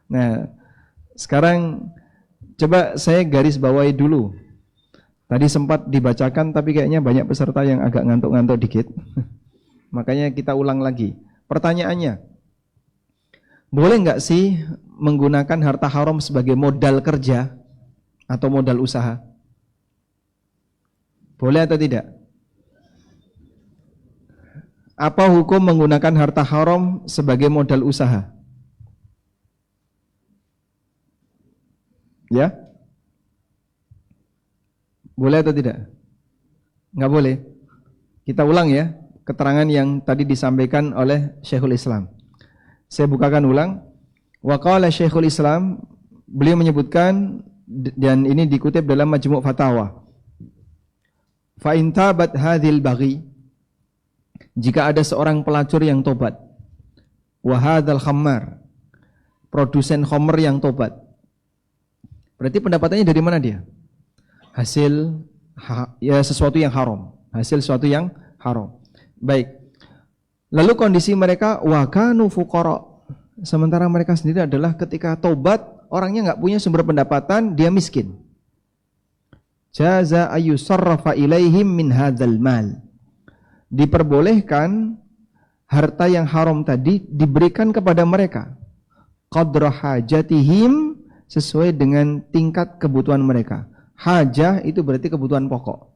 Nah, sekarang coba saya garis bawahi dulu. Tadi sempat dibacakan tapi kayaknya banyak peserta yang agak ngantuk-ngantuk dikit. Makanya kita ulang lagi. Pertanyaannya, boleh nggak sih menggunakan harta haram sebagai modal kerja atau modal usaha? Boleh atau tidak? Apa hukum menggunakan harta haram sebagai modal usaha? Ya? Boleh atau tidak? Nggak boleh. Kita ulang ya, keterangan yang tadi disampaikan oleh Syekhul Islam. Saya bukakan ulang. Wa qala Syekhul Islam, beliau menyebutkan, dan ini dikutip dalam Majmu' Fatawa. Fa in tabat hadhil baghi, jika ada seorang pelacur yang tobat, wa hadzal khammar, produsen khamr yang tobat. Berarti pendapatannya dari mana dia? Hasil ya sesuatu yang haram, hasil sesuatu yang haram. Baik. Lalu kondisi mereka wa kanu fuqara. Sementara mereka sendiri adalah ketika tobat orangnya enggak punya sumber pendapatan, dia miskin. Jaza ayyusarrafa ilaihim min hadzal mal. Diperbolehkan harta yang haram tadi diberikan kepada mereka qadra hajatihim, sesuai dengan tingkat kebutuhan mereka. Hajah itu berarti kebutuhan pokok.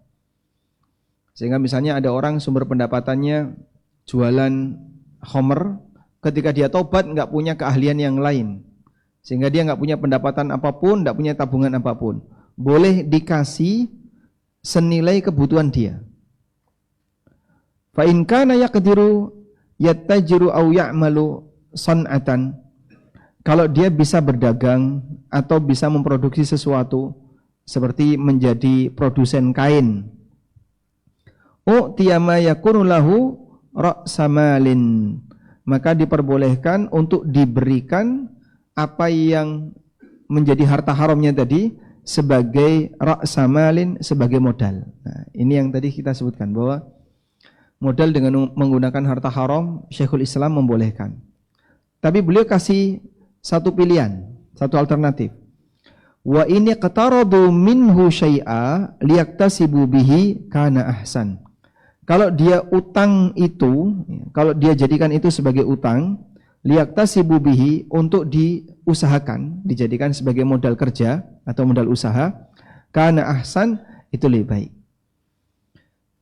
Sehingga misalnya ada orang sumber pendapatannya jualan khamr, ketika dia tobat nggak punya keahlian yang lain, sehingga dia nggak punya pendapatan apapun, nggak punya tabungan apapun, boleh dikasih senilai kebutuhan dia. Fa in kana yaqdiru yattajiru aw ya'malu san'atan, kalau dia bisa berdagang atau bisa memproduksi sesuatu seperti menjadi produsen kain, u'tiyama yakunu lahu ra'samalin, maka diperbolehkan untuk diberikan apa yang menjadi harta haramnya tadi sebagai ra'samalin, sebagai modal. Nah, ini yang tadi kita sebutkan bahwa modal dengan menggunakan harta haram Syekhul Islam membolehkan. Tapi beliau kasih satu pilihan, satu alternatif. Wa ini qataradu minhu syai'a liyaktasibu bihi kana ahsan. Kalau dia utang itu, kalau dia jadikan itu sebagai utang, liyaktasibu bihi, untuk diusahakan, dijadikan sebagai modal kerja atau modal usaha, kana ahsan, itu lebih baik.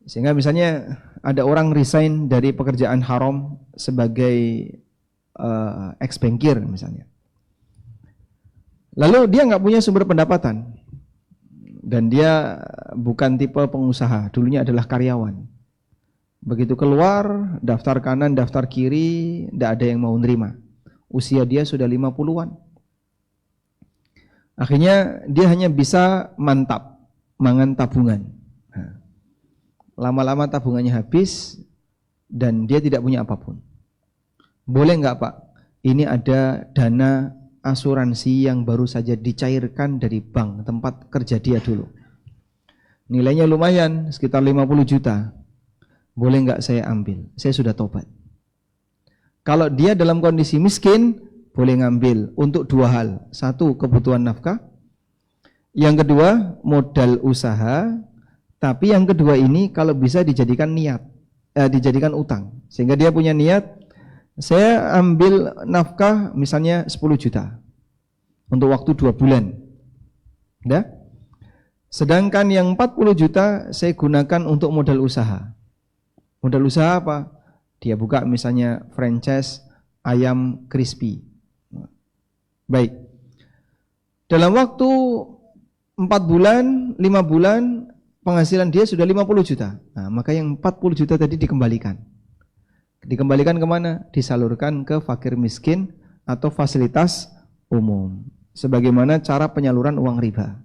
Sehingga misalnya ada orang resign dari pekerjaan haram sebagai ex-bankir misalnya. Lalu dia nggak punya sumber pendapatan dan dia bukan tipe pengusaha, dulunya adalah karyawan. Begitu keluar, daftar kanan, daftar kiri, tidak ada yang mau nerima. Usia dia sudah 50-an. Akhirnya dia hanya bisa mantap, mangan tabungan. Lama-lama tabungannya habis dan dia tidak punya apapun. Boleh nggak Pak? Ini ada dana asuransi yang baru saja dicairkan dari bank tempat kerja dia dulu. Nilainya lumayan, sekitar 50 juta. Boleh nggak saya ambil? Saya sudah tobat. Kalau dia dalam kondisi miskin, boleh ngambil untuk dua hal. Satu, kebutuhan nafkah. Yang kedua, modal usaha. Tapi yang kedua ini kalau bisa dijadikan niat, dijadikan utang. Sehingga dia punya niat, saya ambil nafkah misalnya 10 juta untuk waktu 2 bulan. Ya? Sedangkan yang 40 juta saya gunakan untuk modal usaha. Modal usaha apa? Dia buka misalnya franchise ayam crispy. Baik. Dalam waktu 4 bulan, 5 bulan, penghasilan dia sudah 50 juta. Nah, maka yang 40 juta tadi dikembalikan. Dikembalikan kemana? Disalurkan ke fakir miskin atau fasilitas umum. Sebagaimana cara penyaluran uang riba.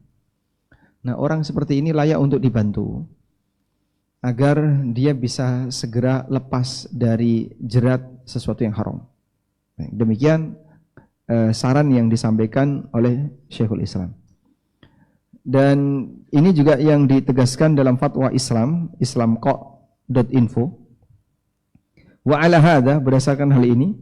Nah, orang seperti ini layak untuk dibantu agar dia bisa segera lepas dari jerat sesuatu yang haram. Demikian saran yang disampaikan oleh Syekhul Islam. Dan ini juga yang ditegaskan dalam fatwa Islam, islamqa.info. Wa ala hadza, berdasarkan hal ini,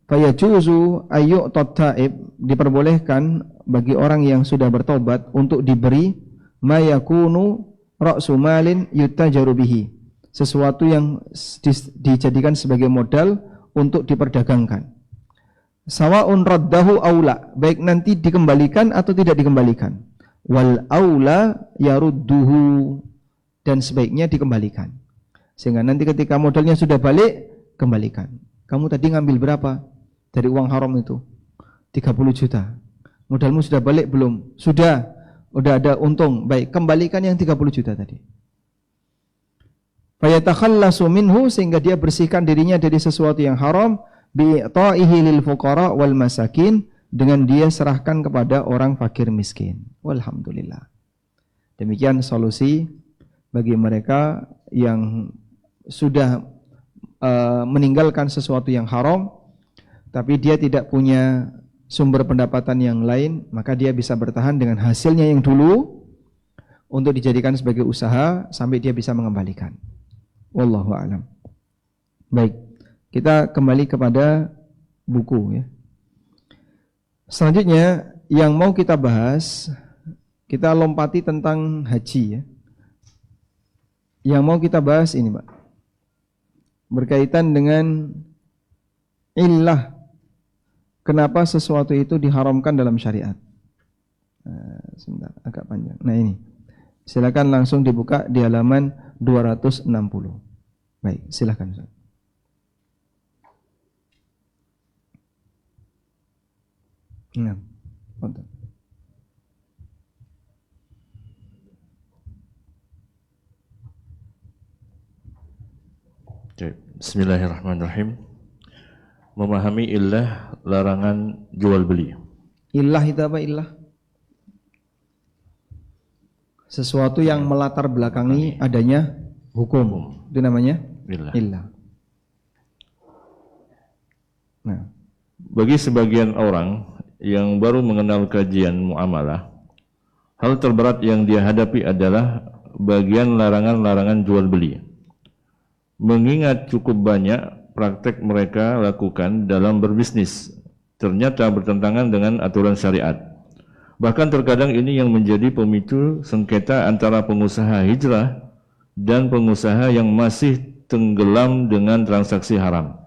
Fayajuzu ayyu'tat taib, diperbolehkan bagi orang yang sudah bertobat untuk diberi ma yakunu ra'su malin yutajaru bihi, sesuatu yang dijadikan sebagai modal untuk diperdagangkan. Sawa'un raddahu aula, baik nanti dikembalikan atau tidak dikembalikan. Wal aula yarudduhu, dan sebaiknya dikembalikan. Sehingga nanti ketika modalnya sudah balik, kembalikan. Kamu tadi ngambil berapa dari uang haram itu? 30 juta. Modalmu sudah balik belum? Sudah. Udah ada untung. Baik, kembalikan yang 30 juta tadi. Fayatakhallasu minhu, sehingga dia bersihkan dirinya dari sesuatu yang haram, bi'ta'ihi lil fuqara wal masakin, dengan dia serahkan kepada orang fakir miskin. Walhamdulillah. Demikian solusi bagi mereka yang sudah meninggalkan sesuatu yang haram, tapi dia tidak punya sumber pendapatan yang lain, maka dia bisa bertahan dengan hasilnya yang dulu untuk dijadikan sebagai usaha sampai dia bisa mengembalikan. Wallahu a'lam. Baik, kita kembali kepada buku ya. Selanjutnya yang mau kita bahas, kita lompati tentang haji ya. Yang mau kita bahas ini, Pak, berkaitan dengan illah, kenapa sesuatu itu diharamkan dalam syariat. Sebentar, agak panjang. Nah ini, silakan langsung dibuka di halaman 260. Baik, silakan. Nah, betul. Bismillahirrahmanirrahim. Memahami illah larangan jual beli. Illah itu apa illah? Sesuatu yang melatar belakangi adanya hukum. Itu namanya illah. Nah, bagi sebagian orang yang baru mengenal kajian muamalah, hal terberat yang dia hadapi adalah bagian larangan-larangan jual beli. Mengingat cukup banyak praktek mereka lakukan dalam berbisnis ternyata bertentangan dengan aturan syariat. Bahkan terkadang ini yang menjadi pemicu sengketa antara pengusaha hijrah dan pengusaha yang masih tenggelam dengan transaksi haram.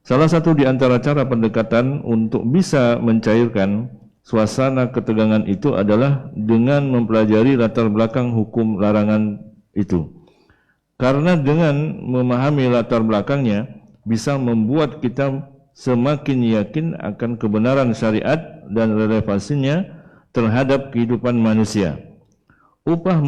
Salah satu di antara cara pendekatan untuk bisa mencairkan suasana ketegangan itu adalah dengan mempelajari latar belakang hukum larangan itu. Karena dengan memahami latar belakangnya bisa membuat kita semakin yakin akan kebenaran syariat dan relevansinya terhadap kehidupan manusia. Upaya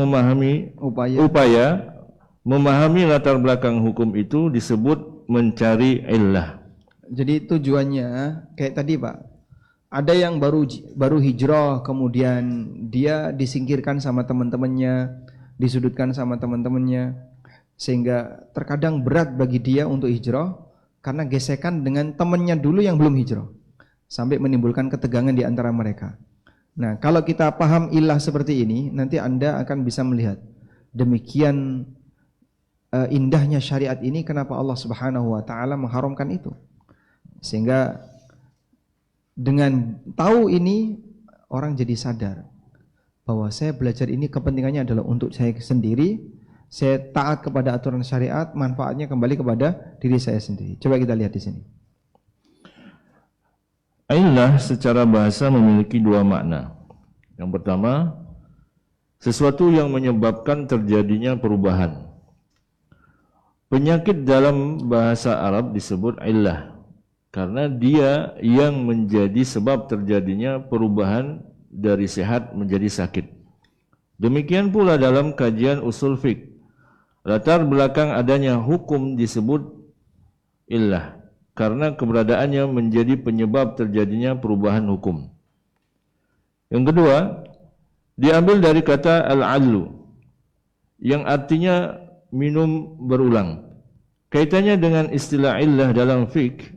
memahami latar belakang hukum itu disebut mencari illah. Jadi tujuannya kayak tadi, Pak. Ada yang baru hijrah, kemudian dia disingkirkan sama teman-temannya, disudutkan sama teman-temannya, sehingga terkadang berat bagi dia untuk hijrah karena gesekan dengan temannya dulu yang belum hijrah, sampai menimbulkan ketegangan di antara mereka. Nah, kalau kita paham illah seperti ini, nanti Anda akan bisa melihat demikian indahnya syariat ini, kenapa Allah Subhanahu wa taala mengharamkan itu. Sehingga dengan tahu ini, orang jadi sadar bahwa saya belajar ini kepentingannya adalah untuk saya sendiri, saya taat kepada aturan syariat, manfaatnya kembali kepada diri saya sendiri. Coba kita lihat di sini. Illah secara bahasa memiliki dua makna. Yang pertama, sesuatu yang menyebabkan terjadinya perubahan. Penyakit dalam bahasa Arab disebut illah karena dia yang menjadi sebab terjadinya perubahan dari sehat menjadi sakit. Demikian pula dalam kajian usul fiqh, latar belakang adanya hukum disebut illah karena keberadaannya menjadi penyebab terjadinya perubahan hukum. Yang kedua, diambil dari kata al-allu yang artinya minum berulang. Kaitannya dengan istilah illah dalam fiqh,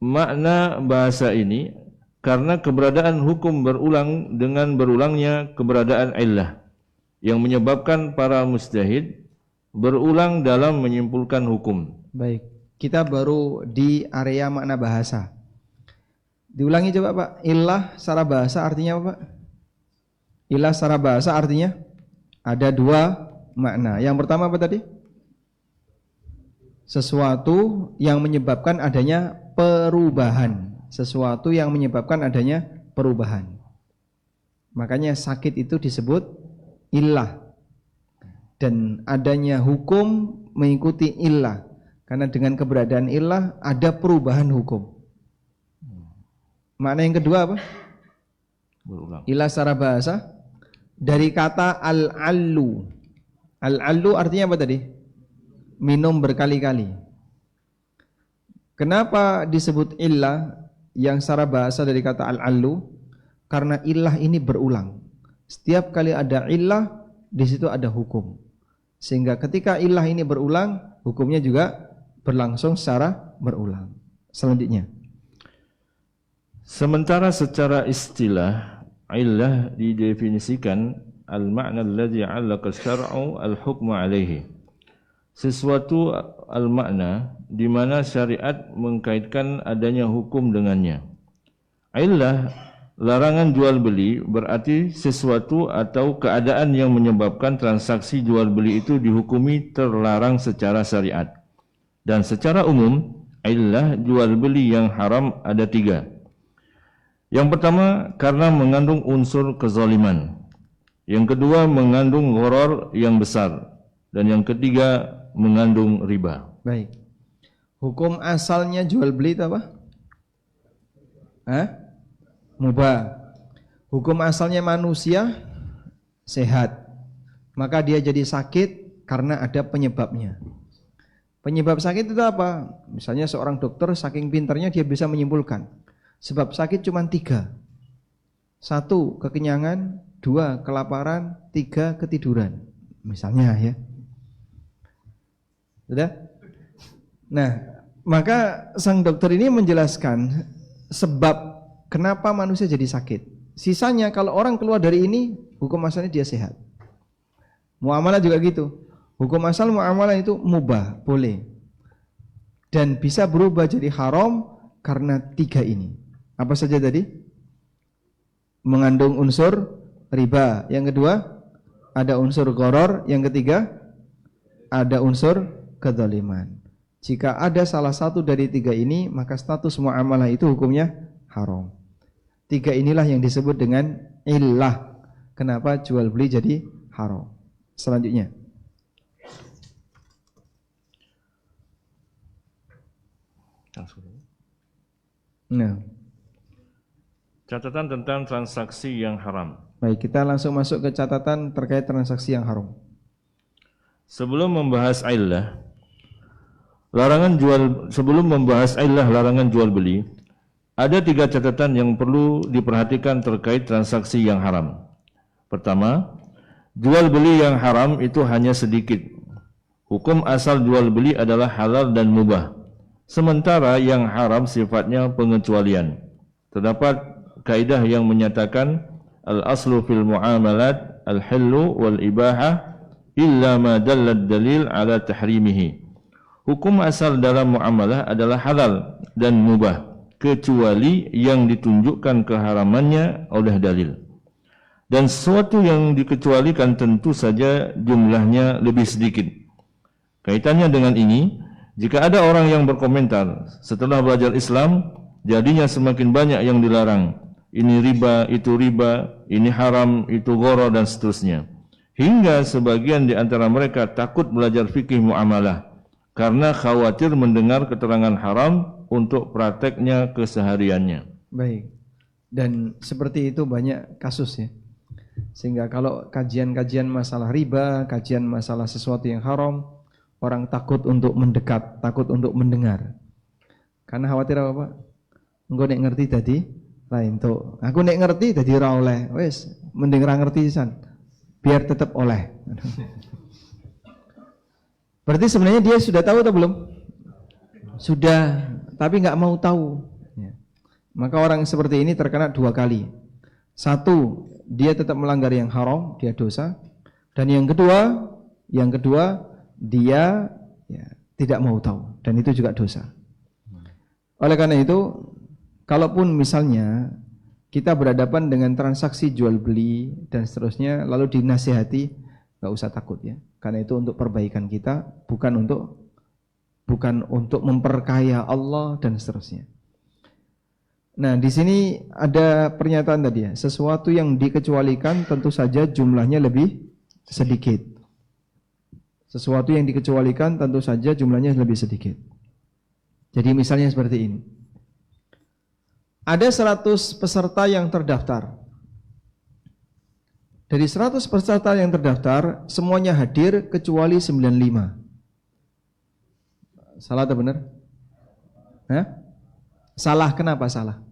makna bahasa ini karena keberadaan hukum berulang dengan berulangnya keberadaan illah yang menyebabkan para mujtahid berulang dalam menyimpulkan hukum. Baik. Kita baru di area makna bahasa. Diulangi coba Pak. Illah secara bahasa artinya apa Pak? Illah secara bahasa artinya ada dua makna. Yang pertama apa tadi? Sesuatu yang menyebabkan adanya perubahan. Sesuatu yang menyebabkan adanya perubahan. Makanya sakit itu disebut illah. Dan adanya hukum mengikuti illah. Karena dengan keberadaan illah ada perubahan hukum. Makna yang kedua apa? Berulang. Illah secara bahasa dari kata al-allu. Al-allu artinya apa tadi? Minum berkali-kali. Kenapa disebut illah yang secara bahasa dari kata al-allu? Karena illah ini berulang. Setiap kali ada illah, di situ ada hukum. Sehingga ketika illah ini berulang, hukumnya juga berlangsung secara berulang. Selanjutnya. Sementara secara istilah illah didefinisikan al-ma'na alladhi 'allaqa syar'u al-hukma 'alaihi. Sesuatu al-makna di mana syariat mengkaitkan adanya hukum dengannya. Illah larangan jual beli berarti sesuatu atau keadaan yang menyebabkan transaksi jual beli itu dihukumi terlarang secara syariat. Dan secara umum, illah jual beli yang haram ada 3. Yang pertama karena mengandung unsur kezaliman. Yang kedua mengandung gharar yang besar. Dan yang ketiga mengandung riba. Baik. Hukum asalnya jual beli itu apa? Mubah. Hukum asalnya manusia sehat. Maka dia jadi sakit karena ada penyebabnya. Penyebab sakit itu apa? Misalnya seorang dokter saking pintarnya dia bisa menyimpulkan. Sebab sakit cuma 3. 1, kekenyangan. 2, kelaparan. 3, ketiduran. Misalnya ya. Sudah? Nah, maka sang dokter ini menjelaskan sebab kenapa manusia jadi sakit. Sisanya kalau orang keluar dari ini, hukum asalnya dia sehat. Muamalah juga gitu. Hukum asal muamalah itu mubah, boleh. Dan bisa berubah jadi haram karena 3 ini. Apa saja tadi? Mengandung unsur riba. Yang kedua, ada unsur gharar. Yang ketiga, ada unsur kedzaliman. Jika ada salah satu dari 3 ini, maka status muamalah itu hukumnya haram. 3 inilah yang disebut dengan illah. Kenapa jual beli jadi haram? Selanjutnya. Nah. Catatan tentang transaksi yang haram. Baik, kita langsung masuk ke catatan terkait transaksi yang haram. Sebelum membahas illah larangan jual beli, ada 3 catatan yang perlu diperhatikan terkait transaksi yang haram. Pertama, jual beli yang haram itu hanya sedikit. Hukum asal jual beli adalah halal dan mubah. Sementara yang haram sifatnya pengecualian. Terdapat kaidah yang menyatakan al-aslu fil muamalat al-hillu wal ibahah illa ma dallad dalil ala tahrimihi. Hukum asal dalam muamalah adalah halal dan mubah kecuali yang ditunjukkan keharamannya oleh dalil. Dan sesuatu yang dikecualikan tentu saja jumlahnya lebih sedikit. Kaitannya dengan ini, jika ada orang yang berkomentar setelah belajar Islam, jadinya semakin banyak yang dilarang. Ini riba, ini haram, itu gharar dan seterusnya. Hingga sebagian di antara mereka takut belajar fikih muamalah karena khawatir mendengar keterangan haram untuk prakteknya kesehariannya. Baik. Dan seperti itu banyak kasus ya. Sehingga kalau kajian-kajian masalah riba, kajian masalah sesuatu yang haram, orang takut untuk mendekat, takut untuk mendengar. Karena khawatir apa Pak? Engko nek ngerti tadi lain tuh. Aku nek ngerti tadi ora oleh. Wis, mending ra ngerti pisan. Biar tetap oleh. Berarti sebenarnya dia sudah tahu atau belum? Sudah, tapi nggak mau tahu. Ya. Maka orang seperti ini terkena 2 kali. 1, dia tetap melanggar yang haram, dia dosa. Dan yang kedua dia ya, tidak mau tahu. dan itu juga dosa. Oleh karena itu, kalaupun misalnya kita berhadapan dengan transaksi jual beli dan seterusnya, lalu dinasihati, nggak usah takut ya, karena itu untuk perbaikan kita, bukan untuk memperkaya Allah dan seterusnya. Nah, di sini ada pernyataan tadi ya, sesuatu yang dikecualikan tentu saja jumlahnya lebih sedikit. Sesuatu yang dikecualikan tentu saja jumlahnya lebih sedikit. Jadi misalnya seperti ini. Ada 100 peserta yang terdaftar. Dari 100 peserta yang terdaftar, semuanya hadir kecuali 95. Salah atau benar? Hah? Salah, kenapa salah?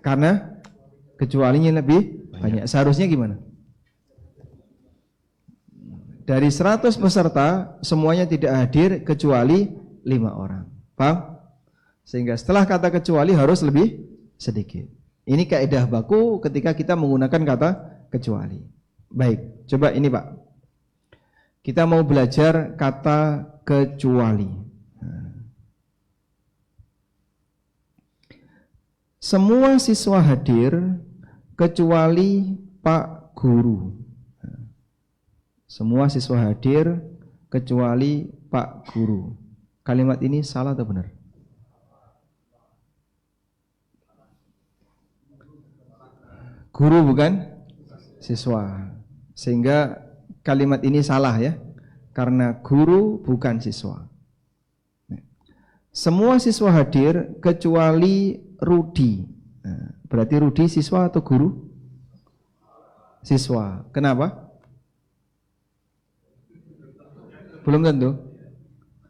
Karena kecualinya lebih banyak. Seharusnya gimana? Dari 100 peserta semuanya tidak hadir kecuali 5 orang. Paham? Sehingga setelah kata kecuali harus lebih sedikit. Ini kaidah baku ketika kita menggunakan kata kecuali. Baik, coba ini Pak. Kita mau belajar kata kecuali. Semua siswa hadir kecuali Pak Guru. Semua siswa hadir kecuali Pak Guru. Kalimat ini salah atau benar? Guru bukan siswa. Sehingga kalimat ini salah ya. Karena guru bukan siswa. Semua siswa hadir kecuali Rudi. Berarti Rudi siswa atau guru? Siswa. Kenapa? Belum tentu.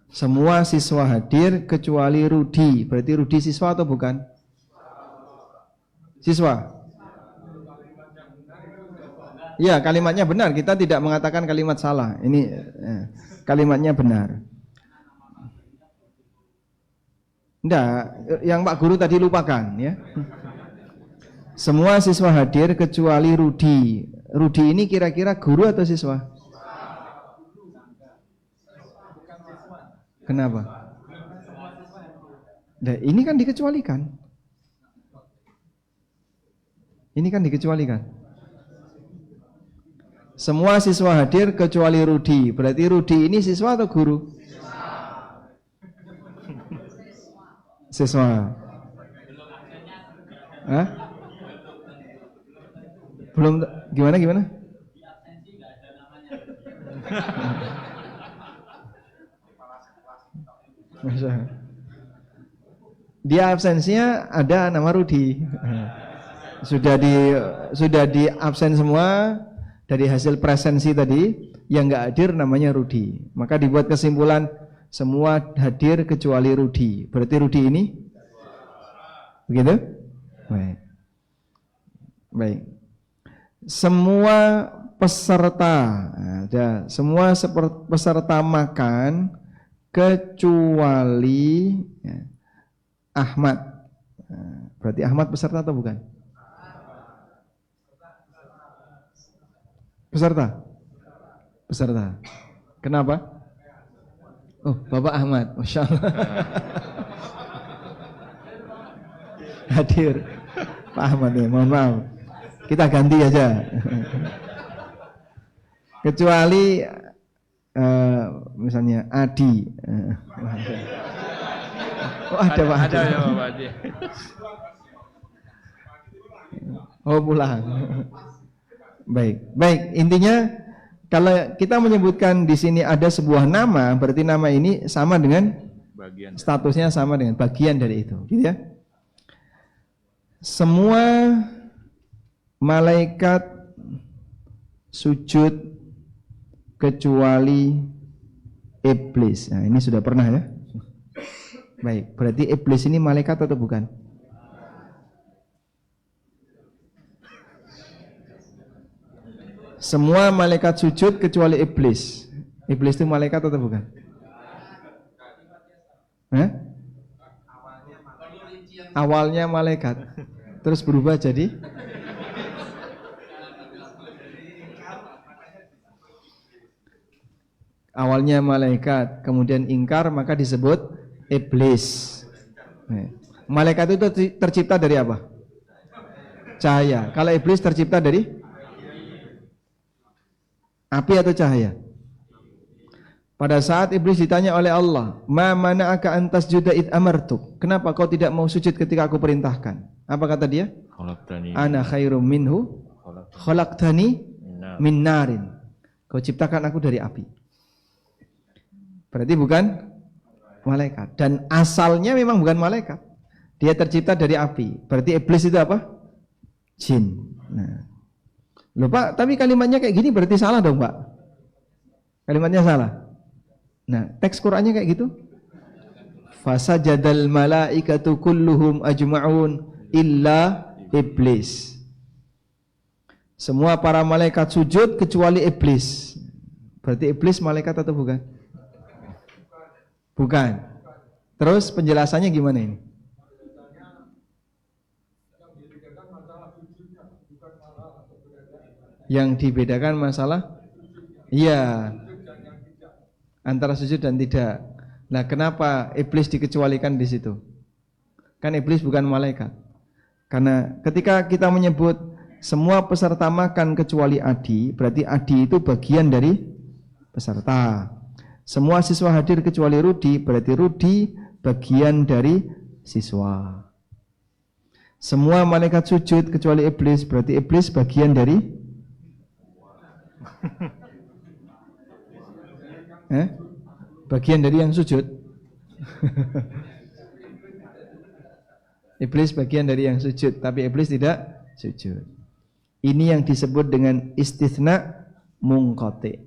Semua siswa hadir kecuali Rudi. Berarti Rudi siswa atau bukan? Siswa. Ya, kalimatnya benar. Kita tidak mengatakan kalimat salah. Ini kalimatnya benar. Enggak, yang Pak Guru tadi lupakan ya. Semua siswa hadir kecuali Rudi. Rudi ini kira-kira guru atau siswa? Kenapa? Nah, ini kan dikecualikan. Ini kan dikecualikan. Semua siswa hadir kecuali Rudi. Berarti Rudi ini siswa atau guru? Siswa. Hah? Belum, gimana? Dia absensinya ada nama Rudi. Sudah di absen semua dari hasil presensi tadi, yang nggak hadir namanya Rudi. Maka dibuat kesimpulan semua hadir kecuali Rudi. Berarti Rudi ini begitu? Baik. Semua peserta, semua peserta makan kecuali Ahmad. Berarti Ahmad peserta atau bukan? Peserta. Kenapa? Oh, Bapak Ahmad, Masya Allah. Hadir Pak Ahmad ya, mohon maaf. Kita ganti aja. Kecuali misalnya Adi. Oh, ada Pak Adi. Ada ya Pak Adi. Oh, pulang. Baik. Intinya kalau kita menyebutkan di sini ada sebuah nama, berarti nama ini sama dengan bagian, statusnya sama dengan bagian dari itu, gitu ya. Semua malaikat sujud kecuali iblis. Nah, ini sudah pernah ya. Baik, berarti iblis ini malaikat atau bukan? Semua malaikat sujud kecuali iblis. Iblis itu malaikat atau bukan? Awalnya malaikat, terus berubah jadi Awalnya malaikat, kemudian ingkar, maka disebut iblis. Malaikat itu tercipta dari apa? Cahaya. Kalau iblis tercipta dari api atau cahaya? Pada saat iblis ditanya oleh Allah, "Ma mana'aka an tasjuda id amartuk?" Kenapa kau tidak mau sujud ketika aku perintahkan? Apa kata dia? Ana khairum minhu khalaqtani min narin. Kau ciptakan aku dari api. Berarti bukan malaikat. Dan asalnya memang bukan malaikat. Dia tercipta dari api. Berarti iblis itu apa? Jin. Nah. Loh Pak, tapi kalimatnya kayak gini berarti salah dong Pak. Kalimatnya salah. Nah, teks Qur'annya kayak gitu. Fasajadal malaikatu kulluhum ajma'un illa iblis. Semua para malaikat sujud kecuali iblis. Berarti iblis malaikat atau bukan? Bukan. Terus penjelasannya gimana ini? Yang dibedakan masalah? Iya. Antara sujud dan tidak. Nah, kenapa iblis dikecualikan di situ? Kan iblis bukan malaikat. Karena ketika kita menyebut semua peserta makan kecuali Adi, berarti Adi itu bagian dari peserta. Semua siswa hadir kecuali Rudi, berarti Rudi bagian dari siswa. Semua malaikat sujud kecuali iblis, berarti iblis bagian dari bagian dari yang sujud. Iblis bagian dari yang sujud, tapi iblis tidak sujud. Ini yang disebut dengan istitsna munqati.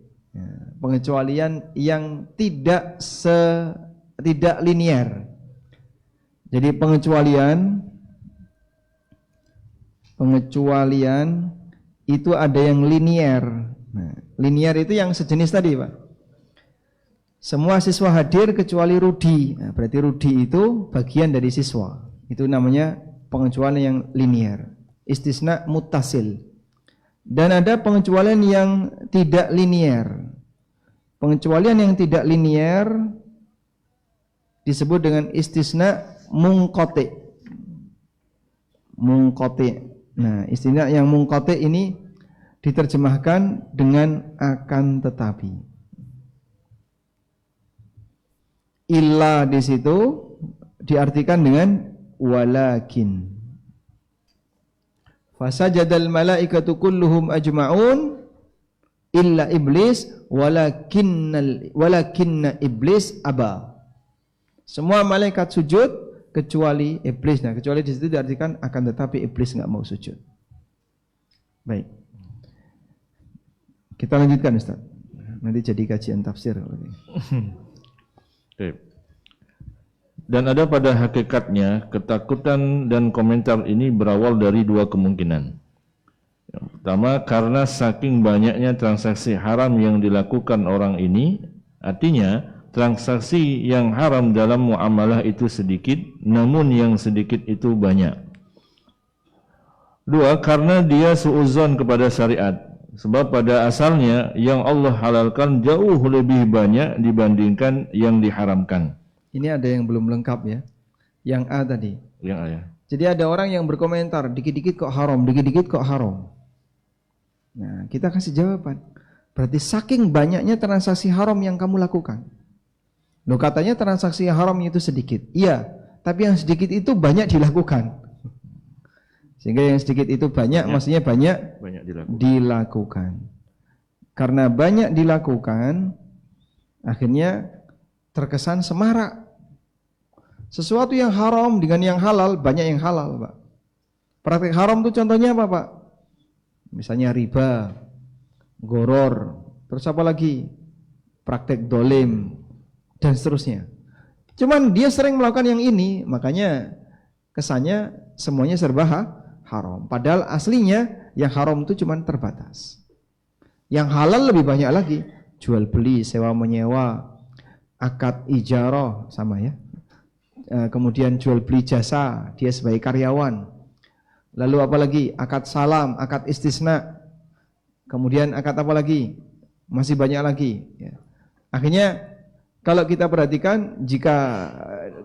Pengecualian yang tidak linear. Jadi pengecualian itu ada yang linear. Nah, linear itu yang sejenis tadi, Pak. Semua siswa hadir kecuali Rudi. Nah, berarti Rudi itu bagian dari siswa. Itu namanya pengecualian yang linear. Istisna muttasil. Dan ada pengecualian yang tidak linear. Pengecualian yang tidak linear disebut dengan istisna munqati. Munqati. Nah, istilah yang munqati ini diterjemahkan dengan akan tetapi. Illa di situ diartikan dengan walakin. Fasajadal malaikatu kulluhum ajma'un illa iblis walakinna iblis aba. Semua malaikat sujud kecuali iblis. Nah, kecuali di situ diartikan akan tetapi iblis enggak mau sujud. Baik. Kita lanjutkan Ustaz. Nanti jadi kajian tafsir. Dan ada pada hakikatnya ketakutan dan komentar ini berawal dari dua kemungkinan. Yang pertama, karena saking banyaknya transaksi haram yang dilakukan orang ini, artinya transaksi yang haram dalam muamalah itu sedikit, namun yang sedikit itu banyak. Dua, karena dia suudzon kepada syariat, sebab pada asalnya yang Allah halalkan jauh lebih banyak dibandingkan yang diharamkan. Ini ada yang belum lengkap ya. Yang A tadi. Yang A ya. Jadi ada orang yang berkomentar, dikit-dikit kok haram, dikit-dikit kok haram. Nah, kita kasih jawaban. Berarti saking banyaknya transaksi haram yang kamu lakukan. Loh, katanya transaksi haram itu sedikit. Iya, tapi yang sedikit itu banyak dilakukan. Sehingga yang sedikit itu banyak maksudnya banyak dilakukan. Karena banyak dilakukan, akhirnya terkesan semarak. Sesuatu yang haram dengan yang halal, banyak yang halal, Pak. Praktek haram itu contohnya apa, Pak? Misalnya riba, goror, terus apa lagi? Praktek dolim, dan seterusnya. Cuman dia sering melakukan yang ini, makanya kesannya semuanya serba haram. Padahal aslinya yang haram itu cuman terbatas. Yang halal lebih banyak lagi. Jual beli, sewa menyewa, akad ijarah sama ya. Kemudian jual beli jasa, dia sebagai karyawan. Lalu apa lagi? Akad salam, akad istisna. Kemudian akad apa lagi? Masih banyak lagi ya. Akhirnya kalau kita perhatikan, jika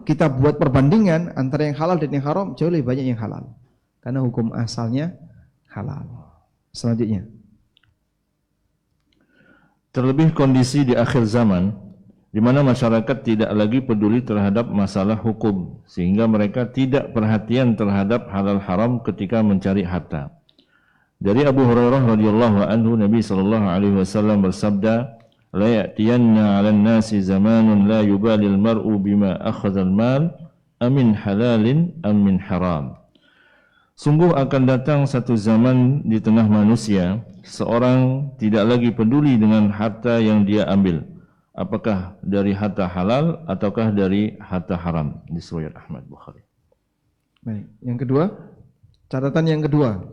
kita buat perbandingan antara yang halal dan yang haram, jauh lebih banyak yang halal. Karena hukum asalnya halal. Selanjutnya. Terlebih kondisi di akhir zaman, di mana masyarakat tidak lagi peduli terhadap masalah hukum, sehingga mereka tidak perhatian terhadap halal haram ketika mencari harta. Dari Abu Hurairah radhiyallahu anhu, Nabi sallallahu alaihi wasallam bersabda, "La ya'tiyanna 'alan nasi zamanun la yubali al-mar'u bima akhadha al-mal, amin halalin am min haram." Sungguh akan datang satu zaman di tengah manusia, seorang tidak lagi peduli dengan harta yang dia ambil, apakah dari harta halal ataukah dari harta haram. Di riwayat Ahmad Bukhari. Baik, yang kedua, catatan yang kedua.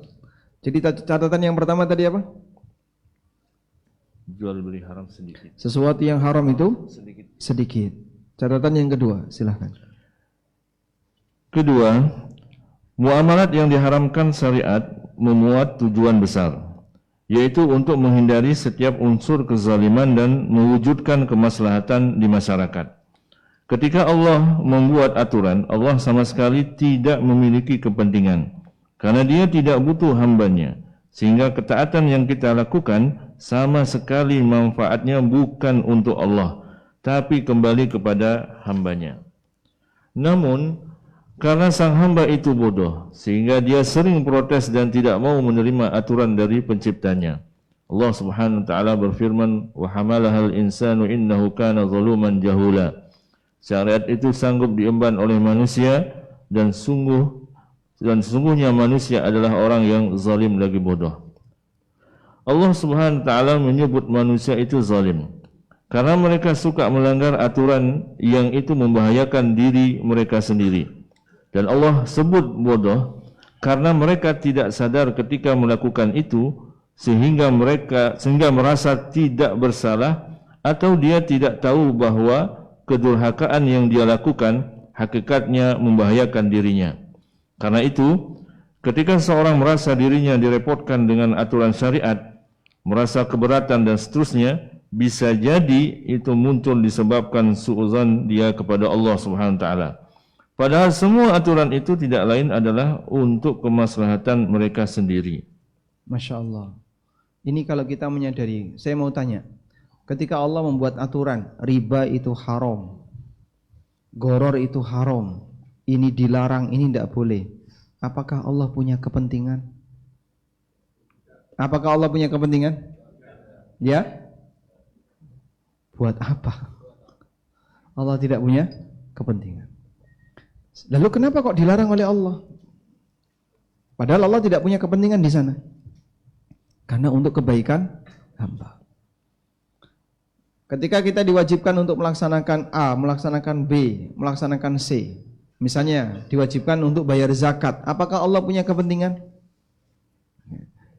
Jadi catatan yang pertama tadi apa? Jual beli haram sedikit. Sesuatu yang haram itu Sedikit. sedikit. Catatan yang kedua, silahkan. Kedua, muamalat yang diharamkan syariat memuat tujuan besar, yaitu untuk menghindari setiap unsur kezaliman dan mewujudkan kemaslahatan di masyarakat. Ketika Allah membuat aturan, Allah sama sekali tidak memiliki kepentingan, karena Dia tidak butuh hambanya, sehingga ketaatan yang kita lakukan sama sekali manfaatnya bukan untuk Allah, tapi kembali kepada hambanya. Namun, karena sang hamba itu bodoh, sehingga dia sering protes dan tidak mau menerima aturan dari penciptanya. Allah Subhanahu wa taala berfirman, "Wa hamalahal insanu innahu kana zaluman jahula." Syariat itu sanggup diemban oleh manusia dan sungguhnya manusia adalah orang yang zalim lagi bodoh. Allah Subhanahu wa taala menyebut manusia itu zalim karena mereka suka melanggar aturan yang itu membahayakan diri mereka sendiri. Dan Allah sebut bodoh karena mereka tidak sadar ketika melakukan itu, sehingga merasa tidak bersalah, atau dia tidak tahu bahwa kedurhakaan yang dia lakukan hakikatnya membahayakan dirinya. Karena itu, ketika seorang merasa dirinya direpotkan dengan aturan syariat, merasa keberatan dan seterusnya, bisa jadi itu muncul disebabkan suudzon dia kepada Allah Subhanahu wa taala. Padahal semua aturan itu tidak lain adalah untuk kemaslahatan mereka sendiri. Masya Allah. Ini kalau kita menyadari, saya mau tanya, ketika Allah membuat aturan, riba itu haram, goror itu haram, ini dilarang, ini tidak boleh. Apakah Allah punya kepentingan? Apakah Allah punya kepentingan? Ya? Buat apa? Allah tidak punya kepentingan. Lalu kenapa kok dilarang oleh Allah? Padahal Allah tidak punya kepentingan di sana. Karena untuk kebaikan hamba. Ketika kita diwajibkan untuk melaksanakan A, melaksanakan B, melaksanakan C, misalnya diwajibkan untuk bayar zakat, apakah Allah punya kepentingan?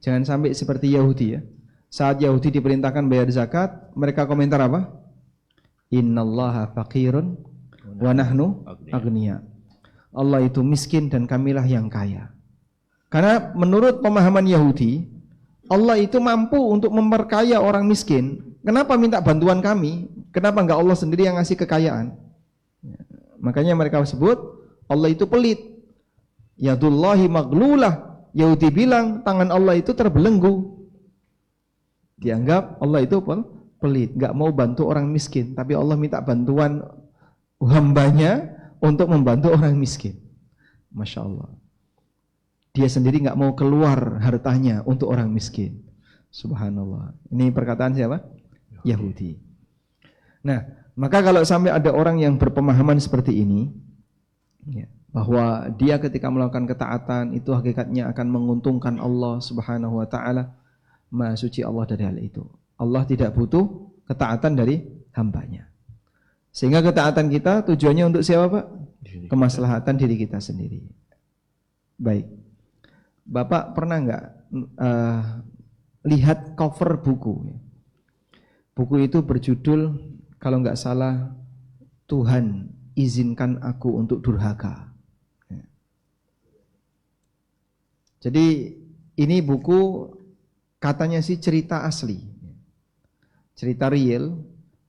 Jangan sampai seperti Yahudi ya. Saat Yahudi diperintahkan bayar zakat, mereka komentar apa? Innallaha faqirun wa nahnu agniya. Allah itu miskin dan kamilah yang kaya. Karena menurut pemahaman Yahudi, Allah itu mampu untuk memperkaya orang miskin. Kenapa minta bantuan kami? Kenapa enggak Allah sendiri yang ngasih kekayaan? Makanya mereka sebut Allah itu pelit. Yadullahi maglulah. Yahudi bilang tangan Allah itu terbelenggu. Dianggap Allah itu pelit, enggak mau bantu orang miskin, tapi Allah minta bantuan hambanya untuk membantu orang miskin. Masya Allah. Dia sendiri nggak mau keluar hartanya untuk orang miskin. Subhanallah. Ini perkataan siapa? Yahudi. Nah, maka kalau sampai ada orang yang berpemahaman seperti ini, ya, bahwa dia ketika melakukan ketaatan itu hakikatnya akan menguntungkan Allah Subhanahu wa taala, Maha suci Allah dari hal itu. Allah tidak butuh ketaatan dari hambanya. Sehingga ketaatan kita tujuannya untuk siapa Pak? Kemaslahatan diri kita sendiri. Baik. Bapak pernah enggak lihat cover buku? Buku itu berjudul, kalau enggak salah, Tuhan izinkan aku untuk durhaka. Jadi ini buku katanya sih cerita asli. Cerita real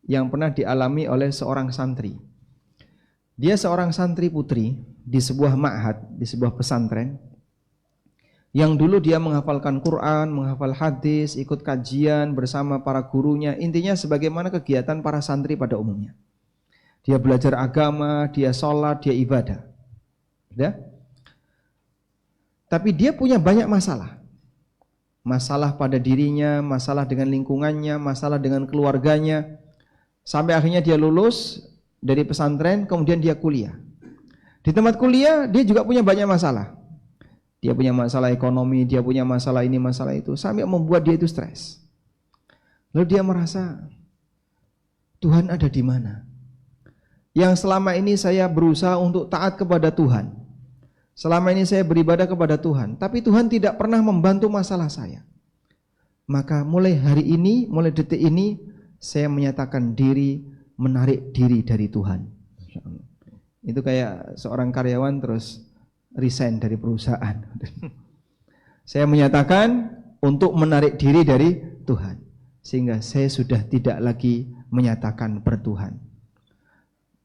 yang pernah dialami oleh seorang santri. Dia seorang santri putri di sebuah ma'had, di sebuah pesantren, yang dulu dia menghafalkan Quran, menghafal hadis, ikut kajian bersama para gurunya. Intinya sebagaimana kegiatan para santri pada umumnya. Dia belajar agama, dia sholat, dia ibadah. Ya? Tapi dia punya banyak masalah. Masalah pada dirinya, masalah dengan lingkungannya, masalah dengan keluarganya. Sampai akhirnya dia lulus dari pesantren, kemudian dia kuliah. Di tempat kuliah dia juga punya banyak masalah. Dia punya masalah ekonomi, dia punya masalah ini, masalah itu, sampai membuat dia itu stres. Lalu dia merasa, Tuhan ada di mana? Yang selama ini saya berusaha untuk taat kepada Tuhan. Selama ini saya beribadah kepada Tuhan, tapi Tuhan tidak pernah membantu masalah saya. Maka mulai hari ini, mulai detik ini, saya menyatakan diri, menarik diri dari Tuhan. Itu kayak seorang karyawan terus resign dari perusahaan. Saya menyatakan untuk menarik diri dari Tuhan, sehingga saya sudah tidak lagi menyatakan bertuhan.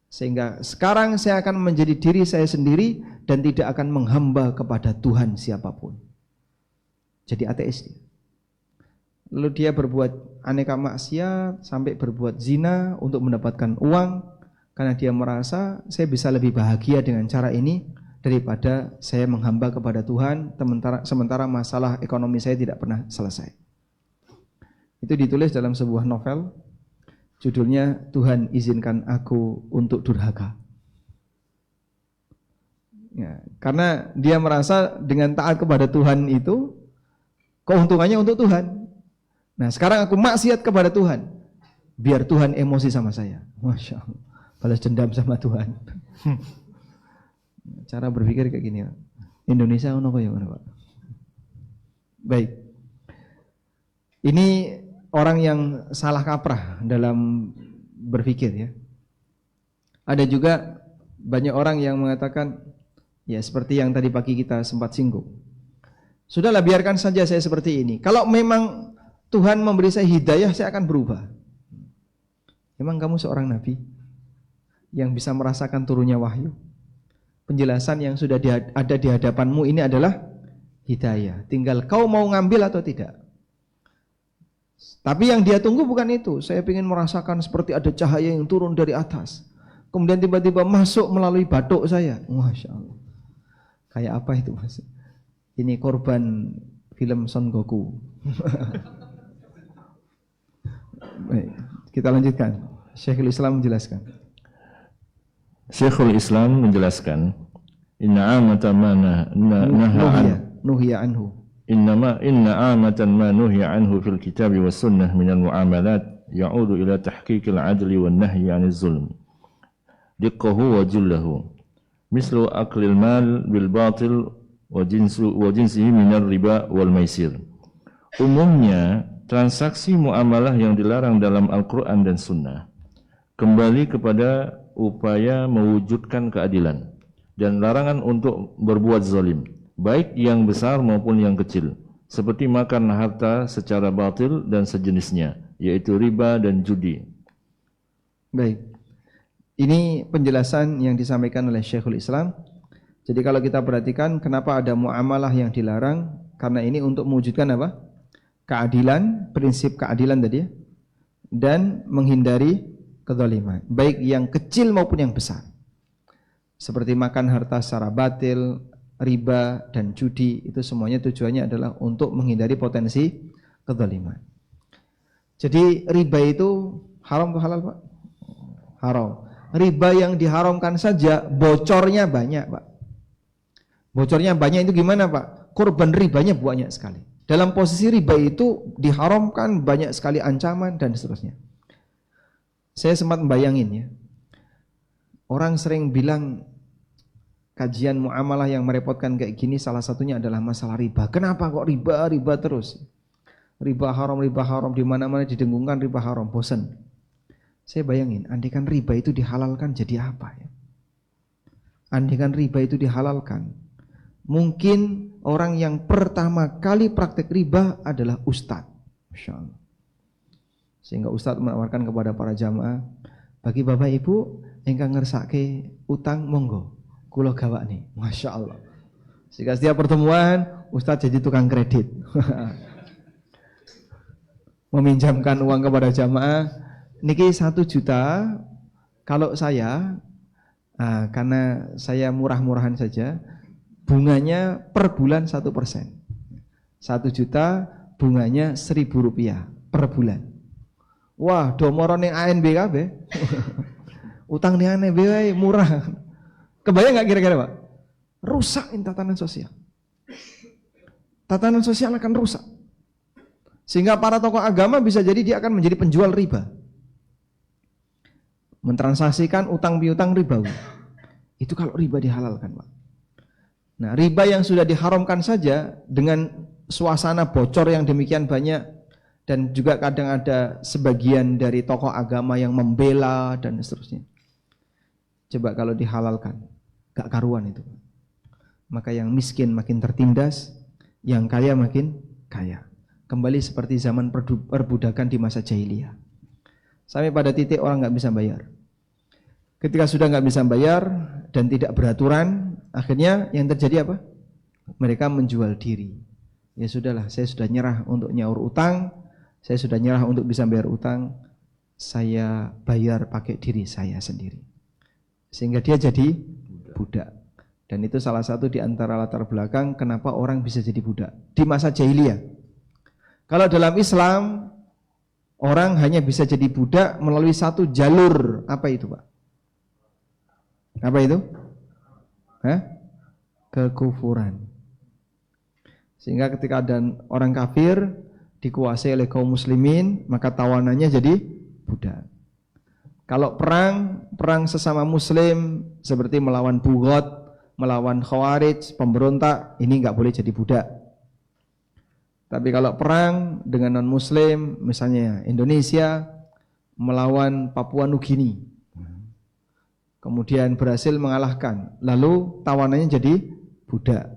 Sehingga sekarang saya akan menjadi diri saya sendiri dan tidak akan menghamba kepada Tuhan siapapun. Jadi ateis dia. Lalu dia berbuat aneka maksiat sampai berbuat zina untuk mendapatkan uang, karena dia merasa saya bisa lebih bahagia dengan cara ini daripada saya menghamba kepada Tuhan sementara masalah ekonomi saya tidak pernah selesai. Itu ditulis dalam sebuah novel, judulnya Tuhan Izinkan Aku Untuk Durhaka. Ya, karena dia merasa dengan taat kepada Tuhan itu keuntungannya untuk Tuhan. Nah sekarang aku maksiat kepada Tuhan, biar Tuhan emosi sama saya. Masya Allah, balas dendam sama Tuhan. Cara berpikir kayak gini, Indonesia ono kaya ngono, Pak. Baik. Ini orang yang salah kaprah dalam berpikir ya. Ada juga banyak orang yang mengatakan ya seperti yang tadi pagi kita sempat singgung. Sudahlah biarkan saja saya seperti ini. Kalau memang Tuhan memberi saya hidayah, saya akan berubah. Emang kamu seorang nabi yang bisa merasakan turunnya wahyu? Penjelasan yang sudah ada di hadapanmu ini adalah hidayah. Tinggal kau mau ngambil atau tidak. Tapi yang dia tunggu bukan itu. Saya ingin merasakan seperti ada cahaya yang turun dari atas, kemudian tiba-tiba masuk melalui batuk saya. Masya Allah. Kayak apa itu Mas? Ini korban film Son Goku. Baik, kita lanjutkan. Syekhul Islam menjelaskan. Syekhul Islam menjelaskan, inna amatan ma nuhiya anhu. Inna amatan ma nuhiya anhu fil kitab was sunnah min al muamalat ya'udu ila tahqiqil adli wan nahyi 'anil zulm. Diqqahu wa jullahu. Mislu aklil mal bil batil wa jinsihi min ar riba wal maisir. Umumnya transaksi muamalah yang dilarang dalam Al-Qur'an dan Sunnah kembali kepada upaya mewujudkan keadilan dan larangan untuk berbuat zalim, baik yang besar maupun yang kecil, seperti makan harta secara batil dan sejenisnya, yaitu riba dan judi. Baik, ini penjelasan yang disampaikan oleh Syekhul Islam. Jadi kalau kita perhatikan kenapa ada muamalah yang dilarang, karena ini untuk mewujudkan apa? Keadilan, prinsip keadilan tadi ya, dan menghindari kezaliman, baik yang kecil maupun yang besar. Seperti makan harta secara batil, riba dan judi, itu semuanya tujuannya adalah untuk menghindari potensi kezaliman. Jadi riba itu haram atau halal, Pak? Haram. Riba yang diharamkan saja bocornya banyak, Pak. Bocornya banyak itu gimana, Pak? Korban ribanya banyak sekali. Dalam posisi riba itu diharamkan banyak sekali ancaman dan seterusnya. Saya sempat membayangin ya, orang sering bilang kajian muamalah yang merepotkan kayak gini salah satunya adalah masalah riba. Kenapa kok riba terus? Riba haram, di mana-mana didengungkan riba haram, bosan. Saya bayangin, andaikan riba itu dihalalkan jadi apa ya? Andaikan riba itu dihalalkan, mungkin orang yang pertama kali praktek riba adalah ustadz. Masya Allah. Sehingga Ustadz menawarkan kepada para jamaah, bagi Bapak Ibu ingkang ngersake utang monggo kula gawakne. Masya Allah. Sehingga setiap pertemuan Ustadz jadi tukang kredit. Meminjamkan uang kepada jamaah. Niki 1 juta. Kalau saya karena saya murah-murahan saja, bunganya per bulan 1%. 1 juta bunganya Rp1.000 per bulan. Wah, domoro ning ANB kabeh. Utang ning ANB wae murah. Kebayang enggak kira-kira, Pak? Rusak tatanan sosial. Tatanan sosial akan rusak. Sehingga para tokoh agama bisa jadi dia akan menjadi penjual riba. Mentransaksikan utang piutang ribawi. Itu kalau riba dihalalkan, Pak. Nah, riba yang sudah diharamkan saja dengan suasana bocor yang demikian banyak, dan juga kadang ada sebagian dari tokoh agama yang membela dan seterusnya. Coba kalau dihalalkan, gak karuan itu. Maka yang miskin makin tertindas, yang kaya makin kaya. Kembali seperti zaman perbudakan di masa jahiliyah. Sampai pada titik orang gak bisa bayar. Ketika sudah gak bisa bayar dan tidak beraturan, akhirnya yang terjadi apa? Mereka menjual diri. Ya sudahlah, saya sudah nyerah untuk nyaur utang, saya sudah nyerah untuk bisa bayar utang, saya bayar pakai diri saya sendiri. Sehingga dia jadi budak. Dan itu salah satu di antara latar belakang kenapa orang bisa jadi budak di masa jahiliyah. Kalau dalam Islam, orang hanya bisa jadi budak melalui satu jalur. Apa itu, Pak? Apa itu? Kekufuran. Sehingga ketika ada orang kafir dikuasai oleh kaum muslimin, maka tawanannya jadi budak. Kalau perang sesama muslim seperti melawan Bughat, melawan Khawarij, pemberontak, ini enggak boleh jadi budak. Tapi kalau perang dengan non muslim, misalnya Indonesia melawan Papua Nugini, kemudian berhasil mengalahkan, lalu tawanannya jadi budak.